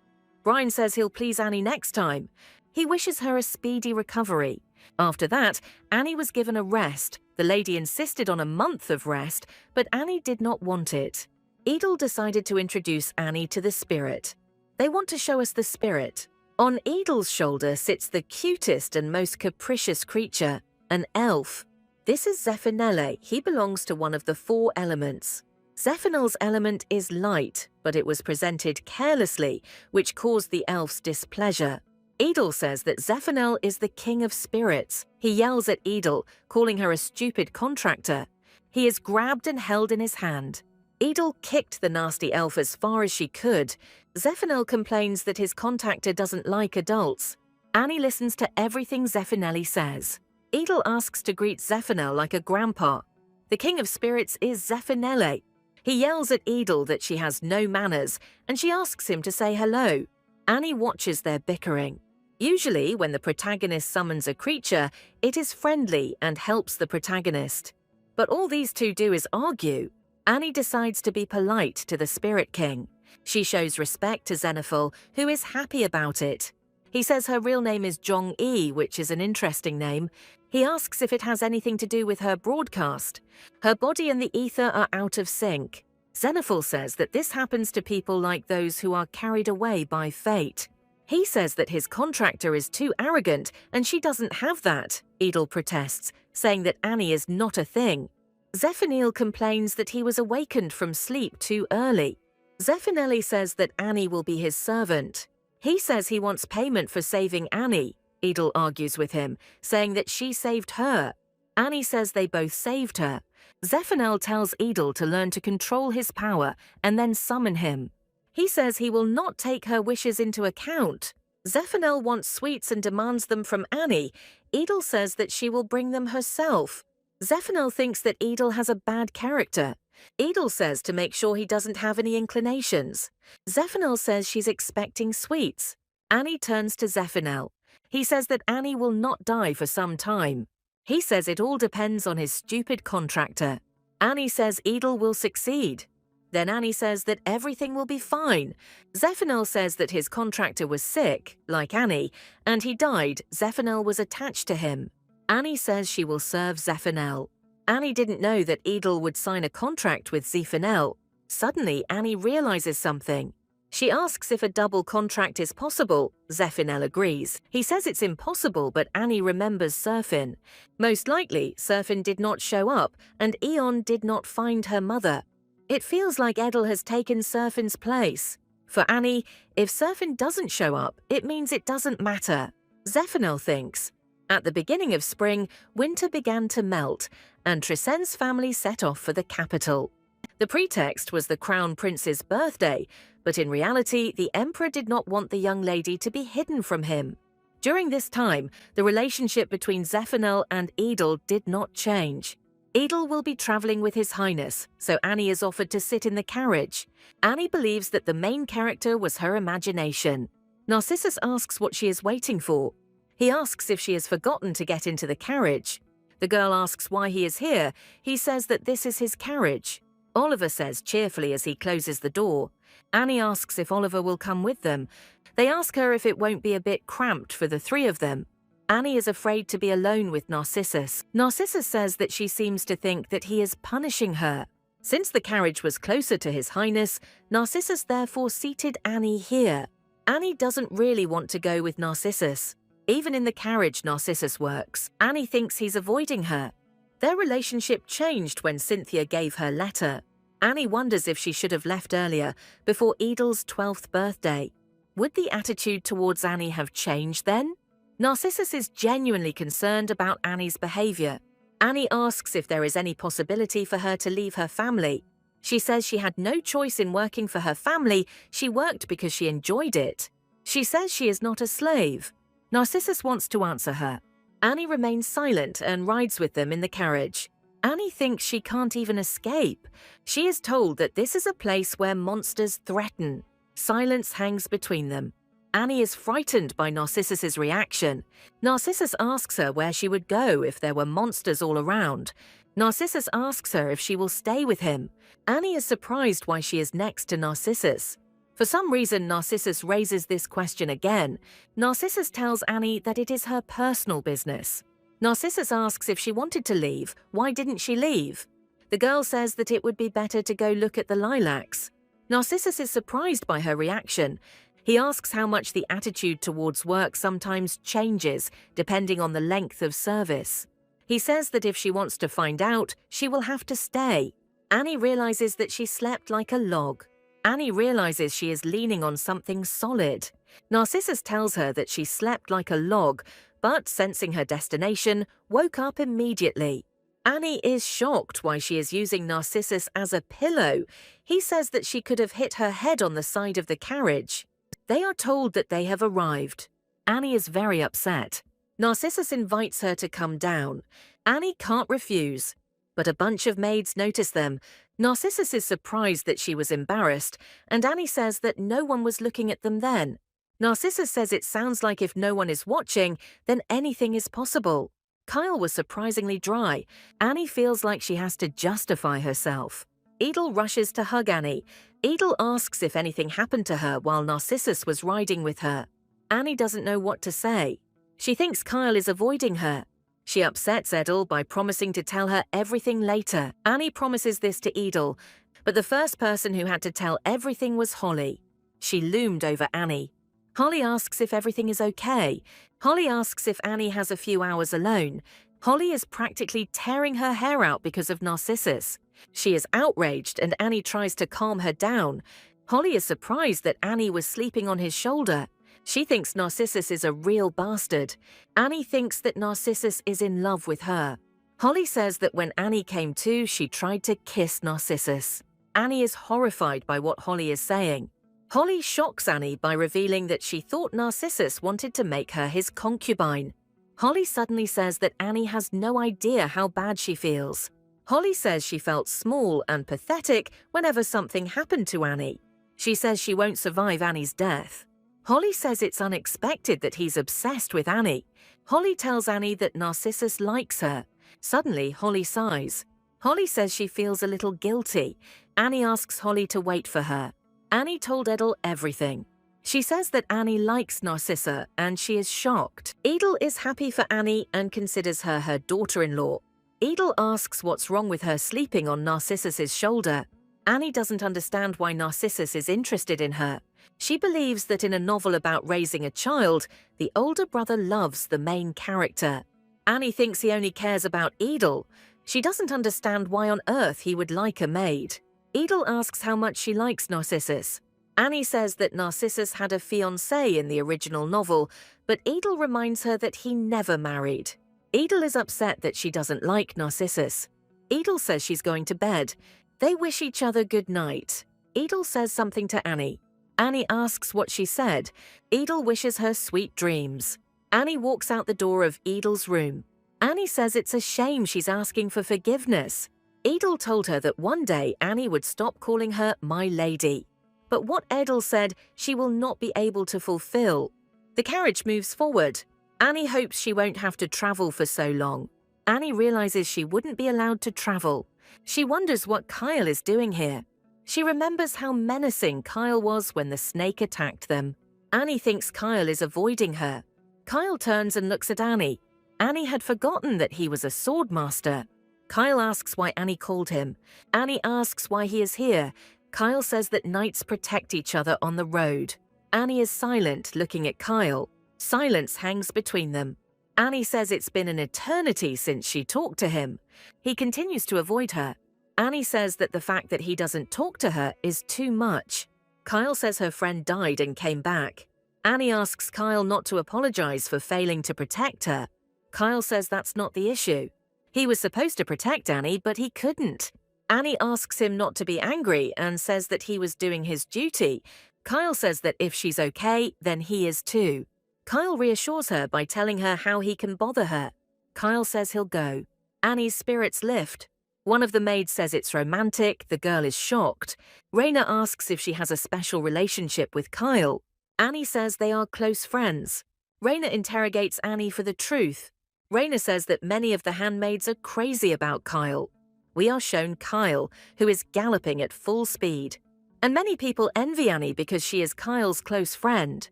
Brian says he'll please Annie next time. He wishes her a speedy recovery. After that, Annie was given a rest. The lady insisted on a month of rest, but Annie did not want it. Edel decided to introduce Annie to the spirit. They want to show us the spirit. On Edel's shoulder sits the cutest and most capricious creature, an elf. This is Zephinelle. He belongs to one of the 4 elements. Zephinel's element is light, but it was presented carelessly, which caused the elf's displeasure. Edel says that Zephinelle is the king of spirits. He yells at Edel, calling her a stupid contractor. He is grabbed and held in his hand. Edel kicked the nasty elf as far as she could. Zephinelle complains that his contactor doesn't like adults. Annie listens to everything Zephinelle says. Edel asks to greet Zephinelle like a grandpa. The king of spirits is Zephinelle. He yells at Edel that she has no manners, and she asks him to say hello. Annie watches their bickering. Usually, when the protagonist summons a creature, it is friendly and helps the protagonist. But all these two do is argue. Annie decides to be polite to the Spirit King. She shows respect to Xenophil, who is happy about it. He says her real name is Jong-E, which is an interesting name. He asks if it has anything to do with her broadcast. Her body and the ether are out of sync. Xenophil says that this happens to people like those who are carried away by fate. He says that his contractor is too arrogant and she doesn't have that. Edel protests, saying that Annie is not a thing. Zephinelle complains that he was awakened from sleep too early. Zephinelle says that Annie will be his servant. He says he wants payment for saving Annie. Edel argues with him, saying that she saved her. Annie says they both saved her. Zephaniel tells Edel to learn to control his power and then summon him. He says he will not take her wishes into account. Zephaniel wants sweets and demands them from Annie. Edel says that she will bring them herself. Zephaniel thinks that Edel has a bad character. Edel says to make sure he doesn't have any inclinations. Zephaniel says she's expecting sweets. Annie turns to Zephaniel. He says that Annie will not die for some time. He says it all depends on his stupid contractor. Annie says Edel will succeed. Then Annie says that everything will be fine. Zephaniel says that his contractor was sick, like Annie, and he died. Zephaniel was attached to him. Annie says she will serve Zephaniel. Annie didn't know that Edel would sign a contract with Zephaniel. Suddenly, Annie realizes something. She asks if a double contract is possible. Zephaniel agrees. He says it's impossible, but Annie remembers Surfin. Most likely, Surfin did not show up, and Eon did not find her mother. It feels like Edel has taken Surfin's place. For Annie, if Surfin doesn't show up, it means it doesn't matter. Zephaniel thinks. At the beginning of spring, winter began to melt, and Trisen's family set off for the capital. The pretext was the crown prince's birthday, but in reality, the emperor did not want the young lady to be hidden from him. During this time, the relationship between Zephaniel and Edel did not change. Edel will be traveling with His Highness, so Annie is offered to sit in the carriage. Annie believes that the main character was her imagination. Narcissus asks what she is waiting for. He asks if she has forgotten to get into the carriage. The girl asks why he is here. He says that this is his carriage. Oliver says cheerfully as he closes the door. Annie asks if Oliver will come with them. They ask her if it won't be a bit cramped for the three of them. Annie is afraid to be alone with Narcissus. Narcissus says that she seems to think that he is punishing her. Since the carriage was closer to His Highness, Narcissus therefore seated Annie here. Annie doesn't really want to go with Narcissus. Even in the carriage Narcissus works, Annie thinks he's avoiding her. Their relationship changed when Cynthia gave her letter. Annie wonders if she should have left earlier, before Edel's 12th birthday. Would the attitude towards Annie have changed then? Narcissus is genuinely concerned about Annie's behavior. Annie asks if there is any possibility for her to leave her family. She says she had no choice in working for her family, she worked because she enjoyed it. She says she is not a slave. Narcissus wants to answer her. Annie remains silent and rides with them in the carriage. Annie thinks she can't even escape. She is told that this is a place where monsters threaten. Silence hangs between them. Annie is frightened by Narcissus's reaction. Narcissus asks her where she would go if there were monsters all around. Narcissus asks her if she will stay with him. Annie is surprised why she is next to Narcissus. For some reason, Narcissus raises this question again. Narcissus tells Annie that it is her personal business. Narcissus asks if she wanted to leave. Why didn't she leave? The girl says that it would be better to go look at the lilacs. Narcissus is surprised by her reaction. He asks how much the attitude towards work sometimes changes, depending on the length of service. He says that if she wants to find out, she will have to stay. Annie realizes that she slept like a log. Annie realizes she is leaning on something solid. Narcissus tells her that she slept like a log, but sensing her destination, woke up immediately. Annie is shocked why she is using Narcissus as a pillow. He says that she could have hit her head on the side of the carriage. They are told that they have arrived. Annie is very upset. Narcissus invites her to come down. Annie can't refuse, but a bunch of maids notice them. Narcissus is surprised that she was embarrassed, and Annie says that no one was looking at them then. Narcissus says it sounds like if no one is watching, then anything is possible. Kyle was surprisingly dry. Annie feels like she has to justify herself. Edel rushes to hug Annie. Edel asks if anything happened to her while Narcissus was riding with her. Annie doesn't know what to say. She thinks Kyle is avoiding her. She upsets Edel by promising to tell her everything later. Annie promises this to Edel, but the first person who had to tell everything was Holly. She loomed over Annie. Holly asks if everything is okay. Holly asks if Annie has a few hours alone. Holly is practically tearing her hair out because of Narcissus. She is outraged and Annie tries to calm her down. Holly is surprised that Annie was sleeping on his shoulder. She thinks Narcissus is a real bastard. Annie thinks that Narcissus is in love with her. Holly says that when Annie came to, she tried to kiss Narcissus. Annie is horrified by what Holly is saying. Holly shocks Annie by revealing that she thought Narcissus wanted to make her his concubine. Holly suddenly says that Annie has no idea how bad she feels. Holly says she felt small and pathetic whenever something happened to Annie. She says she won't survive Annie's death. Holly says it's unexpected that he's obsessed with Annie. Holly tells Annie that Narcissus likes her. Suddenly, Holly sighs. Holly says she feels a little guilty. Annie asks Holly to wait for her. Annie told Edel everything. She says that Annie likes Narcissa and she is shocked. Edel is happy for Annie and considers her her daughter-in-law. Edel asks what's wrong with her sleeping on Narcissus's shoulder. Annie doesn't understand why Narcissus is interested in her. She believes that in a novel about raising a child, the older brother loves the main character. Annie thinks he only cares about Edel. She doesn't understand why on earth he would like a maid. Edel asks how much she likes Narcissus. Annie says that Narcissus had a fiancé in the original novel, but Edel reminds her that he never married. Edel is upset that she doesn't like Narcissus. Edel says she's going to bed. They wish each other good night. Edel says something to Annie. Annie asks what she said. Edel wishes her sweet dreams. Annie walks out the door of Edel's room. Annie says it's a shame she's asking for forgiveness. Edel told her that one day Annie would stop calling her my lady. But what Edel said she will not be able to fulfill. The carriage moves forward. Annie hopes she won't have to travel for so long. Annie realizes she wouldn't be allowed to travel. She wonders what Kyle is doing here. She remembers how menacing Kyle was when the snake attacked them. Annie thinks Kyle is avoiding her. Kyle turns and looks at Annie. Annie had forgotten that he was a swordmaster. Kyle asks why Annie called him. Annie asks why he is here. Kyle says that knights protect each other on the road. Annie is silent, looking at Kyle. Silence hangs between them. Annie says it's been an eternity since she talked to him. He continues to avoid her. Annie says that the fact that he doesn't talk to her is too much. Kyle says her friend died and came back. Annie asks Kyle not to apologize for failing to protect her. Kyle says that's not the issue. He was supposed to protect Annie, but he couldn't. Annie asks him not to be angry and says that he was doing his duty. Kyle says that if she's okay, then he is too. Kyle reassures her by telling her how he can bother her. Kyle says he'll go. Annie's spirits lift. One of the maids says it's romantic. The girl is shocked. Raina asks if she has a special relationship with Kyle. Annie says they are close friends. Raina interrogates Annie for the truth. Raina says that many of the handmaids are crazy about Kyle. We are shown Kyle, who is galloping at full speed. And many people envy Annie because she is Kyle's close friend.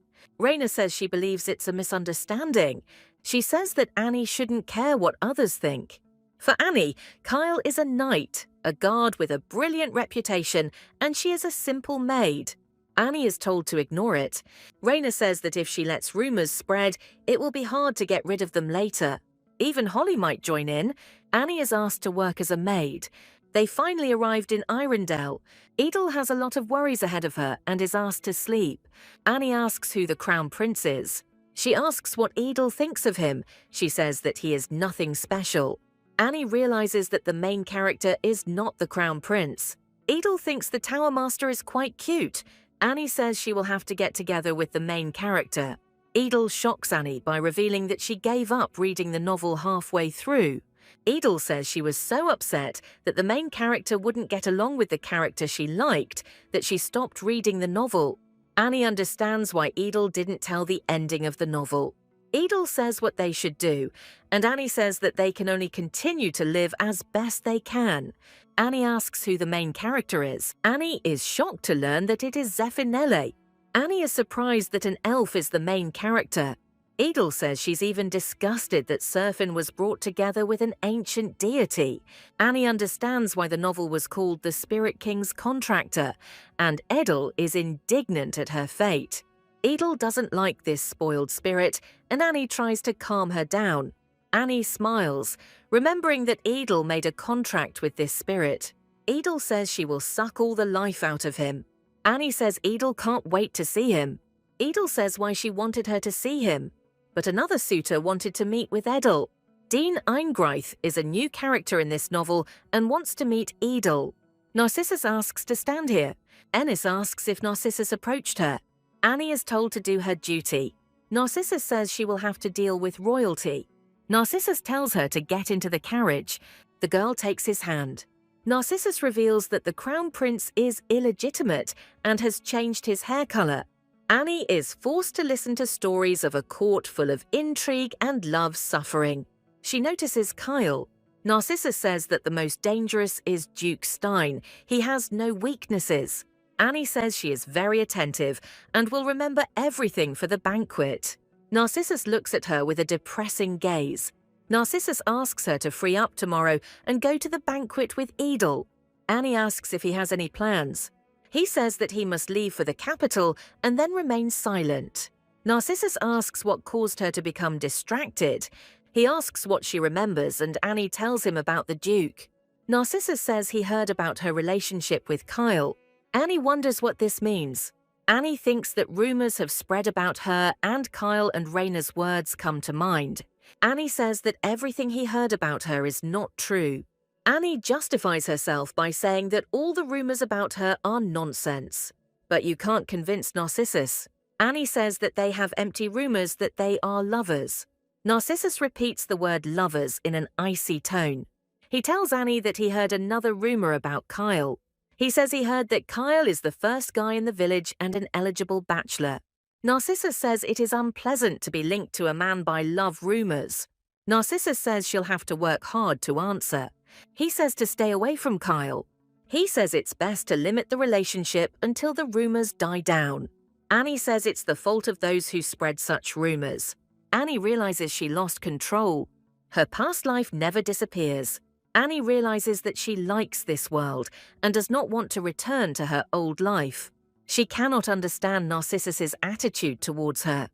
Raina says she believes it's a misunderstanding. She says that Annie shouldn't care what others think. For Annie, Kyle is a knight, a guard with a brilliant reputation, and she is a simple maid. Annie is told to ignore it. Raina says that if she lets rumors spread, it will be hard to get rid of them later. Even Holly might join in. Annie is asked to work as a maid. They finally arrived in Irondale. Edel has a lot of worries ahead of her and is asked to sleep. Annie asks who the Crown Prince is. She asks what Edel thinks of him. She says that he is nothing special. Annie realizes that the main character is not the Crown Prince. Edel thinks the Tower Master is quite cute. Annie says she will have to get together with the main character. Edel shocks Annie by revealing that she gave up reading the novel halfway through. Edel says she was so upset that the main character wouldn't get along with the character she liked that she stopped reading the novel. Annie understands why Edel didn't tell the ending of the novel. Edel says what they should do, and Annie says that they can only continue to live as best they can. Annie asks who the main character is. Annie is shocked to learn that it is Zeffirelli. Annie is surprised that an elf is the main character. Edel says she's even disgusted that Serphin was brought together with an ancient deity. Annie understands why the novel was called The Spirit King's Contractor, and Edel is indignant at her fate. Edel doesn't like this spoiled spirit, and Annie tries to calm her down. Annie smiles, remembering that Edel made a contract with this spirit. Edel says she will suck all the life out of him. Annie says Edel can't wait to see him. Edel says why she wanted her to see him. But another suitor wanted to meet with Edel. Dean Eingreith is a new character in this novel and wants to meet Edel. Narcissus asks to stand here. Ennis asks if Narcissus approached her. Annie is told to do her duty. Narcissus says she will have to deal with royalty. Narcissus tells her to get into the carriage. The girl takes his hand. Narcissus reveals that the crown prince is illegitimate and has changed his hair color. Annie is forced to listen to stories of a court full of intrigue and love suffering. She notices Kyle. Narcissus says that the most dangerous is Duke Stein. He has no weaknesses. Annie says she is very attentive and will remember everything for the banquet. Narcissus looks at her with a depressing gaze. Narcissus asks her to free up tomorrow and go to the banquet with Edel. Annie asks if he has any plans. He says that he must leave for the capital and then remain silent. Narcissus asks what caused her to become distracted. He asks what she remembers, and Annie tells him about the Duke. Narcissus says he heard about her relationship with Kyle. Annie wonders what this means. Annie thinks that rumors have spread about her, and Kyle and Raina's words come to mind. Annie says that everything he heard about her is not true. Annie justifies herself by saying that all the rumors about her are nonsense. But you can't convince Narcissus. Annie says that they have empty rumors that they are lovers. Narcissus repeats the word lovers in an icy tone. He tells Annie that he heard another rumor about Kyle. He says he heard that Kyle is the first guy in the village and an eligible bachelor. Narcissus says it is unpleasant to be linked to a man by love rumors. Narcissus says she'll have to work hard to answer. He says to stay away from Kyle. He says it's best to limit the relationship until the rumors die down. Annie says it's the fault of those who spread such rumors. Annie realizes she lost control. Her past life never disappears. Annie realizes that she likes this world and does not want to return to her old life. She cannot understand Narcissus's attitude towards her.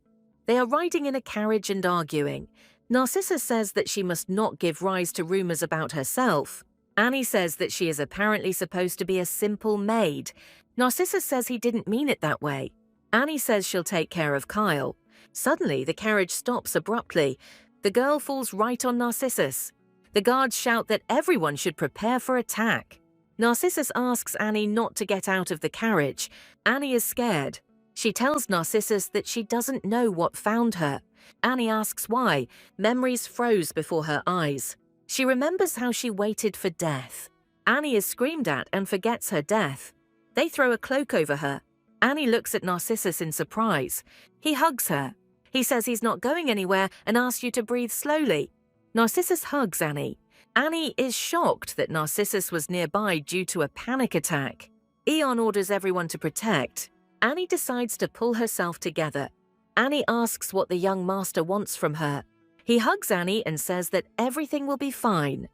They are riding in a carriage and arguing. Narcissus says that she must not give rise to rumors about herself. Annie says that she is apparently supposed to be a simple maid. Narcissus says he didn't mean it that way. Annie says she'll take care of Kyle. Suddenly, the carriage stops abruptly. The girl falls right on Narcissus. The guards shout that everyone should prepare for attack. Narcissus asks Annie not to get out of the carriage. Annie is scared. She tells Narcissus that she doesn't know what found her. Annie asks why. Memories froze before her eyes. She remembers how she waited for death. Annie is screamed at and forgets her death. They throw a cloak over her. Annie looks at Narcissus in surprise. He hugs her. He says he's not going anywhere and asks you to breathe slowly. Narcissus hugs Annie. Annie is shocked that Narcissus was nearby due to a panic attack. Eon orders everyone to protect. Annie decides to pull herself together. Annie asks what the young master wants from her. He hugs Annie and says that everything will be fine.